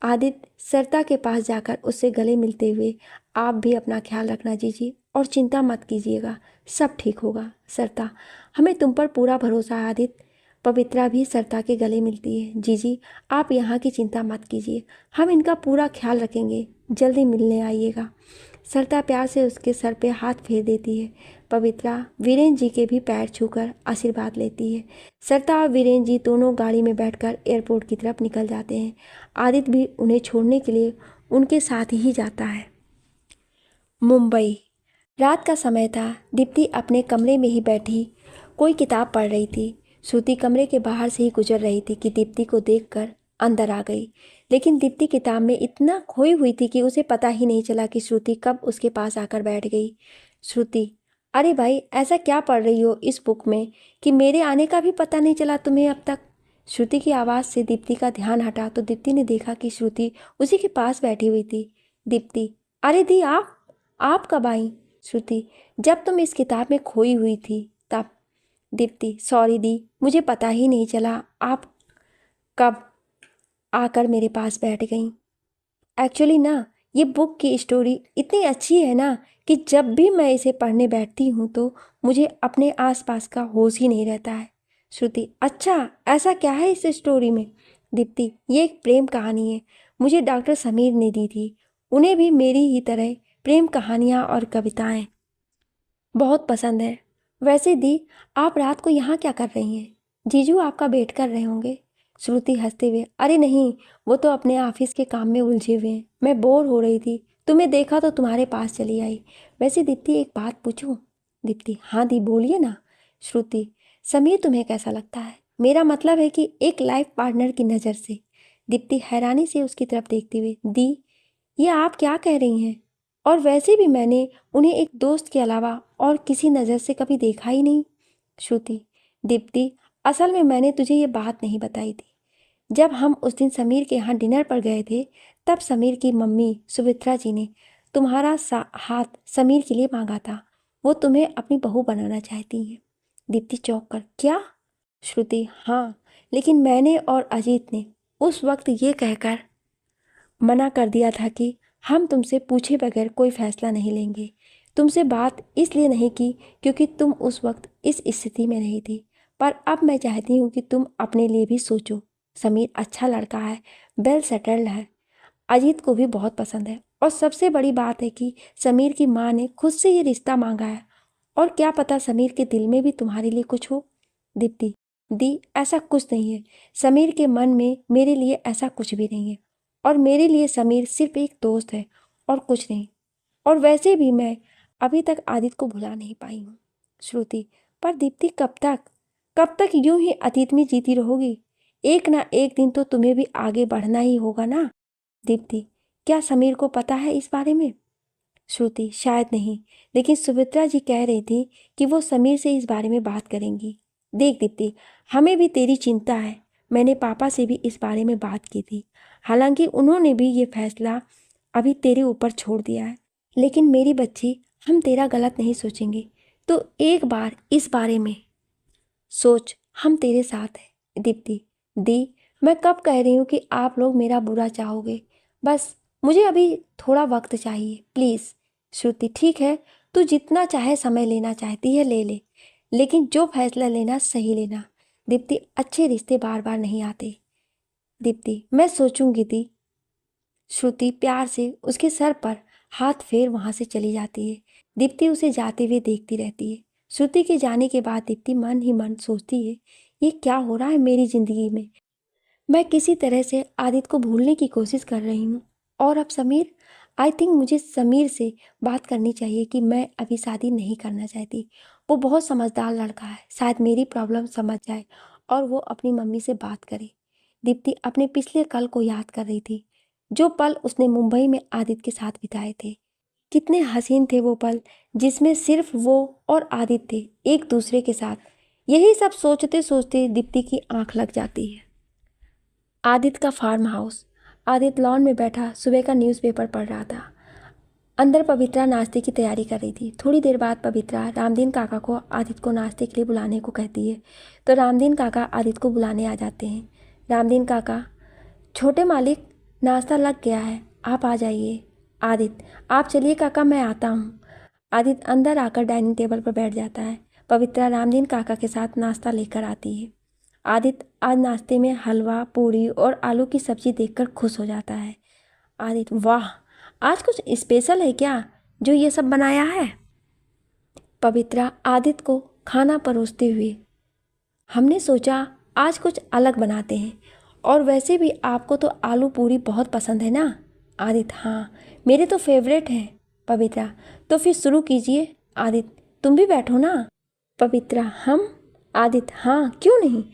आदित्य सरिता के पास जाकर उससे गले मिलते हुए, आप भी अपना ख्याल रखना जीजी और चिंता मत कीजिएगा, सब ठीक होगा। सरिता हमें तुम पर पूरा भरोसा है आदित्य। पवित्रा भी सरिता के गले मिलती है। जीजी आप यहाँ की चिंता मत कीजिए, हम इनका पूरा ख्याल रखेंगे। जल्दी मिलने आइएगा। सरिता प्यार से उसके सर पे हाथ फेर देती है। पवित्रा वीरेंद्र जी के भी पैर छूकर आशीर्वाद लेती है। सरिता और वीरेंद्र जी दोनों गाड़ी में बैठकर एयरपोर्ट की तरफ निकल जाते हैं। आदित्य भी उन्हें छोड़ने के लिए उनके साथ ही जाता है। मुंबई, रात का समय था। दीप्ति अपने कमरे में ही बैठी कोई किताब पढ़ रही थी। श्रुति कमरे के बाहर से ही गुजर रही थी कि दीप्ति को देखकर अंदर आ गई। लेकिन दीप्ति किताब में इतना खोई हुई थी कि उसे पता ही नहीं चला कि श्रुति कब उसके पास आकर बैठ गई। श्रुति, अरे भाई ऐसा क्या पढ़ रही हो इस बुक में कि मेरे आने का भी पता नहीं चला तुम्हें अब तक? श्रुति की आवाज़ से दीप्ति का ध्यान हटा तो दीप्ति ने देखा कि श्रुति उसी के पास बैठी हुई थी। दीप्ति, अरे दी आप कब आई? श्रुति, जब तुम इस किताब में खोई हुई थी तब। दीप्ति, सॉरी दी, मुझे पता ही नहीं चला आप कब आकर मेरे पास बैठ गई। एक्चुअली ना ये बुक की स्टोरी इतनी अच्छी है ना कि जब भी मैं इसे पढ़ने बैठती हूँ तो मुझे अपने आसपास का होश ही नहीं रहता है। श्रुति, अच्छा ऐसा क्या है इस स्टोरी में? दीप्ति, ये एक प्रेम कहानी है, मुझे डॉक्टर समीर ने दी थी। उन्हें भी मेरी ही तरह प्रेम कहानियाँ और कविताएँ बहुत पसंद है। वैसे दी आप रात को यहाँ क्या कर रही हैं? जीजू आपका वेट कर रहे होंगे। श्रुति हंसते हुए, अरे नहीं, वो तो अपने ऑफिस के काम में उलझे हुए हैं। मैं बोर हो रही थी, तुम्हें देखा तो तुम्हारे पास चली आई। वैसे दीप्ति एक बात पूछूं? दीप्ति, हाँ दी बोलिए ना। श्रुति, समीर तुम्हें कैसा लगता है? मेरा मतलब है कि एक लाइफ पार्टनर की नज़र से। दीप्ति हैरानी से उसकी तरफ देखते हुए, दी ये आप क्या कह रही हैं? और वैसे भी मैंने उन्हें एक दोस्त के अलावा और किसी नज़र से कभी देखा ही नहीं। श्रुति, दीप्ति असल में मैंने तुझे ये बात नहीं बताई थी। जब हम उस दिन समीर के यहाँ डिनर पर गए थे तब समीर की मम्मी सुमित्रा जी ने तुम्हारा हाथ समीर के लिए मांगा था। वो तुम्हें अपनी बहू बनाना चाहती हैं। दीप्ति चौंक कर, क्या? श्रुति, हाँ, लेकिन मैंने और अजीत ने उस वक्त ये कहकर मना कर दिया था कि हम तुमसे पूछे बगैर कोई फैसला नहीं लेंगे। तुमसे बात इसलिए नहीं की क्योंकि तुम उस वक्त इस स्थिति में नहीं थी, पर अब मैं चाहती हूँ कि तुम अपने लिए भी सोचो। समीर अच्छा लड़का है, वेल सेटल्ड है, अजीत को भी बहुत पसंद है, और सबसे बड़ी बात है कि समीर की माँ ने खुद से ये रिश्ता मांगा है। और क्या पता समीर के दिल में भी तुम्हारे लिए कुछ हो। दीप्ति, दी ऐसा कुछ नहीं है, समीर के मन में मेरे लिए ऐसा कुछ भी नहीं है, और मेरे लिए समीर सिर्फ एक दोस्त है और कुछ नहीं। और वैसे भी मैं अभी तक आदित्य को भुला नहीं पाई हूँ। श्रुति, पर दीप्ति कब तक यूं ही अतीत में जीती रहोगी? एक ना एक दिन तो तुम्हें भी आगे बढ़ना ही होगा ना। दीप्ति, क्या समीर को पता है इस बारे में? श्रुति, शायद नहीं, लेकिन सुमित्रा जी कह रही थी कि वो समीर से इस बारे में बात करेंगी। देख दीप्ति, हमें भी तेरी चिंता है। मैंने पापा से भी इस बारे में बात की थी, हालांकि उन्होंने भी ये फैसला अभी तेरे ऊपर छोड़ दिया है। लेकिन मेरी बच्ची, हम तेरा गलत नहीं सोचेंगे, तो एक बार इस बारे में सोच, हम तेरे साथ हैं। दीप्ति, दी, मैं कब कह रही हूँ कि आप लोग मेरा बुरा चाहोगे, बस मुझे अभी थोड़ा वक्त चाहिए, प्लीज़। श्रुति, ठीक है, तू जितना चाहे समय लेना चाहती है ले ले, लेकिन जो फैसला लेना सही लेना। दीप्ति, अच्छे रिश्ते बार बार नहीं आते। दीप्ति, मैं सोचूंगी दी। श्रुति प्यार से उसके सर पर हाथ फेर वहां से चली जाती है। दीप्ति उसे जाते हुए देखती रहती है। श्रुति के जाने के बाद दीप्ति मन ही मन सोचती है, ये क्या हो रहा है मेरी जिंदगी में। मैं किसी तरह से आदित्य को भूलने की कोशिश कर रही हूँ। और अब समीर, आई थिंक मुझे समीर से बात करनी चाहिए कि मैं अभी शादी नहीं करना चाहती। वो बहुत समझदार लड़का है, शायद मेरी प्रॉब्लम समझ जाए और वो अपनी मम्मी से बात करे। दीप्ति अपने पिछले कल को याद कर रही थी, जो पल उसने मुंबई में आदित्य के साथ बिताए थे। कितने हसीन थे वो पल, जिसमें सिर्फ वो और आदित्य थे एक दूसरे के साथ। यही सब सोचते सोचते दीप्ति की आंख लग जाती है। आदित्य का फार्म हाउस। आदित्य लॉन में बैठा सुबह का न्यूज़पेपर पढ़ रहा था। अंदर पवित्रा नाश्ते की तैयारी कर रही थी। थोड़ी देर बाद पवित्रा रामदीन काका को आदित्य को नाश्ते के लिए बुलाने को कहती है, तो रामदीन काका आदित्य को बुलाने आ जाते हैं। रामदीन काका, छोटे मालिक, नाश्ता लग गया है, आप आ जाइए। आदित्य, आप चलिए काका, मैं आता हूँ। आदित्य अंदर आकर डाइनिंग टेबल पर बैठ जाता है। पवित्रा रामदीन काका के साथ नाश्ता लेकर आती है। आदित्य आज नाश्ते में हलवा, पूरी और आलू की सब्जी देखकर खुश हो जाता है। आदित्य, वाह, आज कुछ स्पेशल है क्या जो ये सब बनाया है? पवित्रा आदित्य को खाना परोसते हुए, हमने सोचा आज कुछ अलग बनाते हैं, और वैसे भी आपको तो आलू पूरी बहुत पसंद है ना? आदित्य, हाँ, मेरे तो फेवरेट हैं। पवित्रा, तो फिर शुरू कीजिए। आदित्य, तुम भी बैठो ना। पवित्रा, हम? आदित्य, हाँ, क्यों नहीं।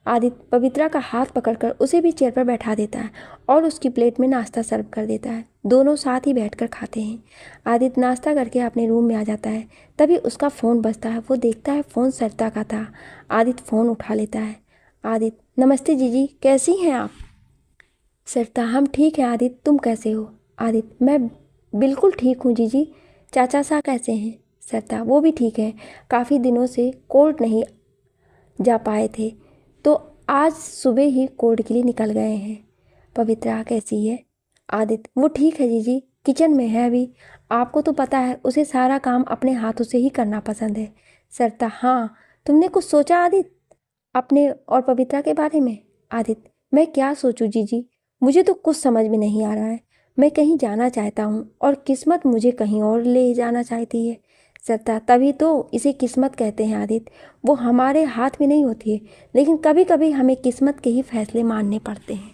आदित्य पवित्रा का हाथ पकड़कर उसे भी चेयर पर बैठा देता है और उसकी प्लेट में नाश्ता सर्व कर देता है। दोनों साथ ही बैठकर खाते हैं। आदित्य नाश्ता करके अपने रूम में आ जाता है। तभी उसका फ़ोन बजता है। वो देखता है फ़ोन सरिता का था। आदित्य फ़ोन उठा लेता है। आदित्य, नमस्ते जीजी, कैसी हैं आप? सरिता, हम ठीक हैं आदित्य, तुम कैसे हो? आदित्य, मैं बिल्कुल ठीक हूँ जीजी। चाचा साहब कैसे हैं? सरिता, वो भी ठीक है, काफ़ी दिनों से कोर्ट नहीं जा पाए थे, तो आज सुबह ही कोर्ट के लिए निकल गए हैं। पवित्रा, कैसी है? आदित्य, वो ठीक है जीजी, किचन में है अभी। आपको तो पता है उसे सारा काम अपने हाथों से ही करना पसंद है। सरिता, हाँ, तुमने कुछ सोचा आदित्य अपने और पवित्रा के बारे में? आदित्य, मैं क्या सोचूं जीजी, मुझे तो कुछ समझ में नहीं आ रहा है। मैं कहीं जाना चाहता हूँ और किस्मत मुझे कहीं और ले जाना चाहती है। सत्ता, तभी तो इसे किस्मत कहते हैं आदित्य। वो हमारे हाथ में नहीं होती है, लेकिन कभी कभी हमें किस्मत के ही फैसले मानने पड़ते हैं।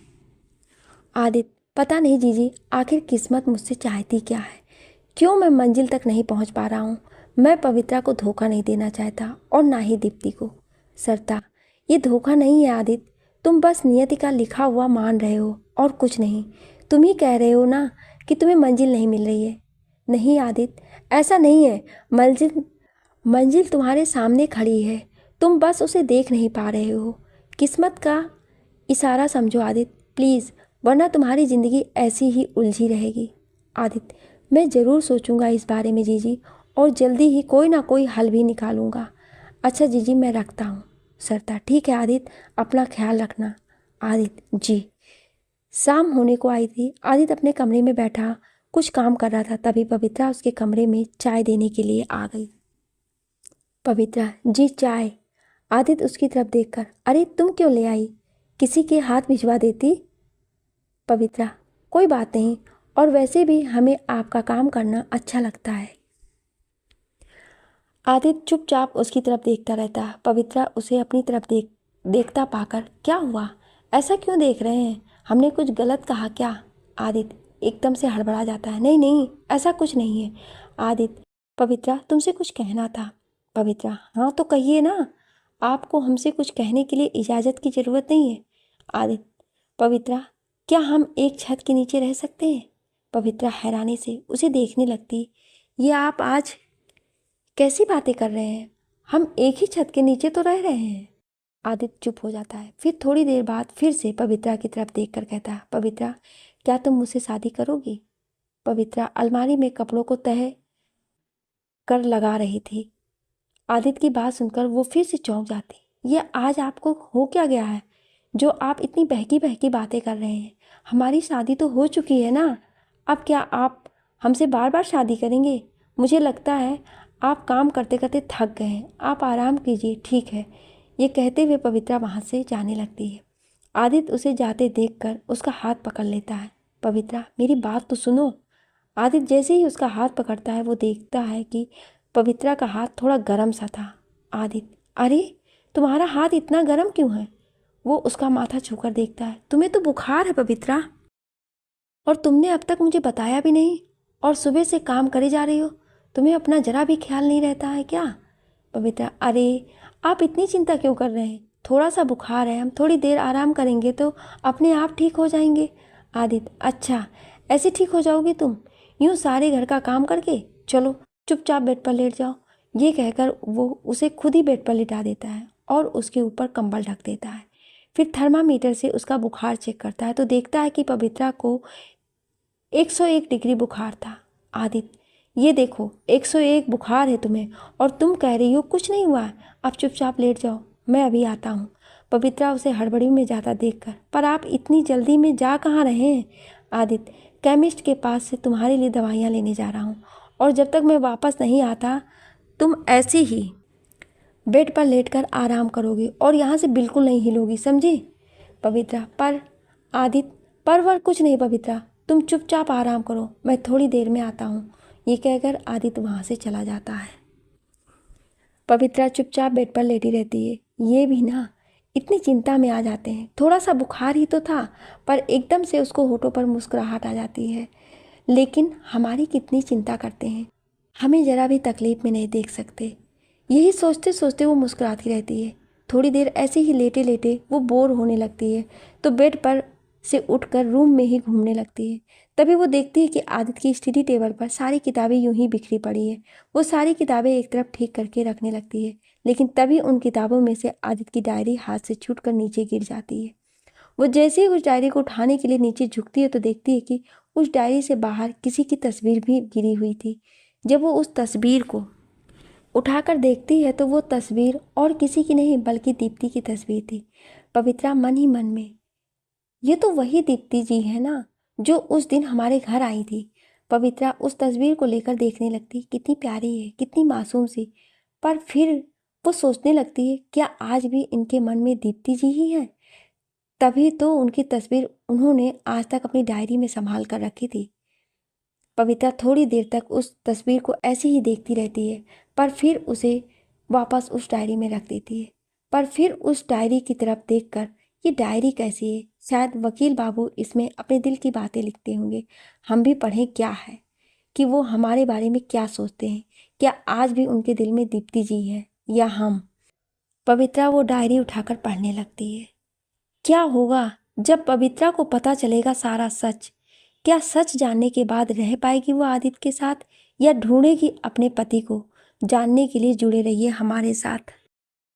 आदित्य, पता नहीं जीजी, आखिर किस्मत मुझसे चाहती क्या है? क्यों मैं मंजिल तक नहीं पहुंच पा रहा हूँ? मैं पवित्रा को धोखा नहीं देना चाहता और ना ही दीप्ति को। सरता, ये धोखा नहीं है आदित्य, तुम बस नियति का लिखा हुआ मान रहे हो और कुछ नहीं। तुम ही कह रहे हो ना कि तुम्हें मंजिल नहीं मिल रही है। नहीं आदित्य, ऐसा नहीं है। मंजिल मंजिल तुम्हारे सामने खड़ी है, तुम बस उसे देख नहीं पा रहे हो। किस्मत का इशारा समझो आदित्य, प्लीज़, वरना तुम्हारी ज़िंदगी ऐसी ही उलझी रहेगी। आदित्य, मैं ज़रूर सोचूंगा इस बारे में जीजी, और जल्दी ही कोई ना कोई हल भी निकालूंगा। अच्छा जीजी, मैं रखता हूँ। सरता, ठीक है आदित्य, अपना ख्याल रखना। आदित्य, जी। शाम होने को आई थी। आदित्य अपने कमरे में बैठा कुछ काम कर रहा था, तभी पवित्रा उसके कमरे में चाय देने के लिए आ गई। पवित्रा, जी चाय। आदित्य उसकी तरफ देखकर, अरे तुम क्यों ले आई, किसी के हाथ भिजवा देती। पवित्रा, कोई बात नहीं, और वैसे भी हमें आपका काम करना अच्छा लगता है। आदित्य चुपचाप उसकी तरफ देखता रहता। पवित्रा उसे अपनी तरफ देखता पाकर, क्या हुआ, ऐसा क्यों देख रहे हैं, हमने कुछ गलत कहा क्या? आदित्य एकदम से हड़बड़ा जाता है, नहीं नहीं, ऐसा कुछ नहीं है। आदित्य, पवित्रा तुमसे कुछ कहना था। पवित्रा, हाँ तो कहिए ना, आपको हमसे कुछ कहने के लिए इजाज़त की ज़रूरत नहीं है। आदित्य, पवित्रा, क्या हम एक छत के नीचे रह सकते हैं? पवित्रा हैरानी से उसे देखने लगती। ये आप आज कैसी बातें कर रहे हैं? हम एक ही छत के नीचे तो रह रहे हैं। आदित्य चुप हो जाता है। फिर थोड़ी देर बाद फिर से पवित्रा की तरफ देखकर कहता है, पवित्रा, क्या तुम मुझसे शादी करोगी? पवित्रा अलमारी में कपड़ों को तह कर लगा रही थी। आदित्य की बात सुनकर वो फिर से चौंक जाती। ये आज आपको हो क्या गया है जो आप इतनी बहकी बहकी बातें कर रहे हैं? हमारी शादी तो हो चुकी है ना। अब क्या आप हमसे बार बार शादी करेंगे? मुझे लगता है आप काम करते करते थक गए हैं। आप आराम कीजिए, ठीक है। ये कहते हुए पवित्रा वहाँ से जाने लगती है। आदित्य उसे जाते देखकर उसका हाथ पकड़ लेता है। पवित्रा, मेरी बात तो सुनो। आदित्य जैसे ही उसका हाथ पकड़ता है वो देखता है कि पवित्रा का हाथ थोड़ा गर्म सा था। आदित्य, अरे तुम्हारा हाथ इतना गर्म क्यों है? वो उसका माथा छूकर देखता है। तुम्हें तो बुखार है पवित्रा, और तुमने अब तक मुझे बताया भी नहीं, और सुबह से काम करे जा रही हो। तुम्हें अपना जरा भी ख्याल नहीं रहता है क्या? पवित्रा, अरे आप इतनी चिंता क्यों कर रहे हैं? थोड़ा सा बुखार है, हम थोड़ी देर आराम करेंगे तो अपने आप ठीक हो जाएंगे। आदित्य, अच्छा ऐसे ठीक हो जाओगी तुम, यूं सारे घर का काम करके? चलो चुपचाप बेड पर लेट जाओ। ये कहकर वो उसे खुद ही बेड पर लिटा देता है और उसके ऊपर कंबल ढक देता है। फिर थर्मामीटर से उसका बुखार चेक करता है तो देखता है कि पवित्रा को 101 डिग्री बुखार था। आदित्य, ये देखो 101 बुखार है तुम्हें, और तुम कह रही हो कुछ नहीं हुआ है। अब चुपचाप लेट जाओ, मैं अभी आता हूँ। पवित्रा उसे हड़बड़ी में जाता देखकर, पर आप इतनी जल्दी में जा कहाँ रहे हैं? आदित्य, केमिस्ट के पास से तुम्हारे लिए दवाइयाँ लेने जा रहा हूँ, और जब तक मैं वापस नहीं आता तुम ऐसे ही बेड पर लेटकर आराम करोगी और यहाँ से बिल्कुल नहीं हिलोगी, समझी? पवित्रा, पर आदित्य, पर वर कुछ नहीं पवित्रा, तुम चुपचाप आराम करो, मैं थोड़ी देर में आता हूँ। ये कहकर आदित्य वहाँ से चला जाता है। पवित्रा चुपचाप बेड पर लेटी रहती है। ये भी ना इतनी चिंता में आ जाते हैं। थोड़ा सा बुखार ही तो था, पर एकदम से उसको होठों पर मुस्कुराहट आ जाती है। लेकिन हमारी कितनी चिंता करते हैं, हमें ज़रा भी तकलीफ में नहीं देख सकते। यही सोचते सोचते वो मुस्कुराती रहती है। थोड़ी देर ऐसे ही लेटे लेटे वो बोर होने लगती है तो बेड पर से उठकर रूम में ही घूमने लगती है। तभी वो देखती है कि आदित्य की स्टडी टेबल पर सारी किताबें यूं ही बिखरी पड़ी है। वो सारी किताबें एक तरफ ठीक करके रखने लगती है, लेकिन तभी उन किताबों में से आदित्य की डायरी हाथ से छूटकर नीचे गिर जाती है। वो जैसे ही उस डायरी को उठाने के लिए नीचे झुकती है तो देखती है कि उस डायरी से बाहर किसी की तस्वीर भी गिरी हुई थी। जब वो उस तस्वीर को उठाकर देखती है तो वो तस्वीर और किसी की नहीं बल्कि दीप्ति की तस्वीर थी। पवित्रा मन ही मन में, ये तो वही दीप्ति जी है ना जो उस दिन हमारे घर आई थी। पवित्रा उस तस्वीर को लेकर देखने लगती, कितनी प्यारी है, कितनी मासूम सी। पर फिर वो सोचने लगती है, क्या आज भी इनके मन में दीप्ति जी ही है? तभी तो उनकी तस्वीर उन्होंने आज तक अपनी डायरी में संभाल कर रखी थी। पवित्रा थोड़ी देर तक उस तस्वीर को ऐसे ही देखती रहती है, पर फिर उसे वापस उस डायरी में रख देती है। पर फिर उस डायरी की तरफ देखकर, ये डायरी कैसी है? शायद वकील बाबू इसमें अपने दिल की बातें लिखते होंगे। हम भी पढ़ें क्या है कि वो हमारे बारे में क्या सोचते हैं। क्या आज भी उनके दिल में दीप्ति जी है या हम? पवित्रा वो डायरी उठाकर पढ़ने लगती है। क्या होगा जब पवित्रा को पता चलेगा सारा सच? क्या सच जानने के बाद रह पाएगी वो आदित्य के साथ, या ढूंढेगी अपने पति को? जानने के लिए जुड़े रहिए हमारे साथ।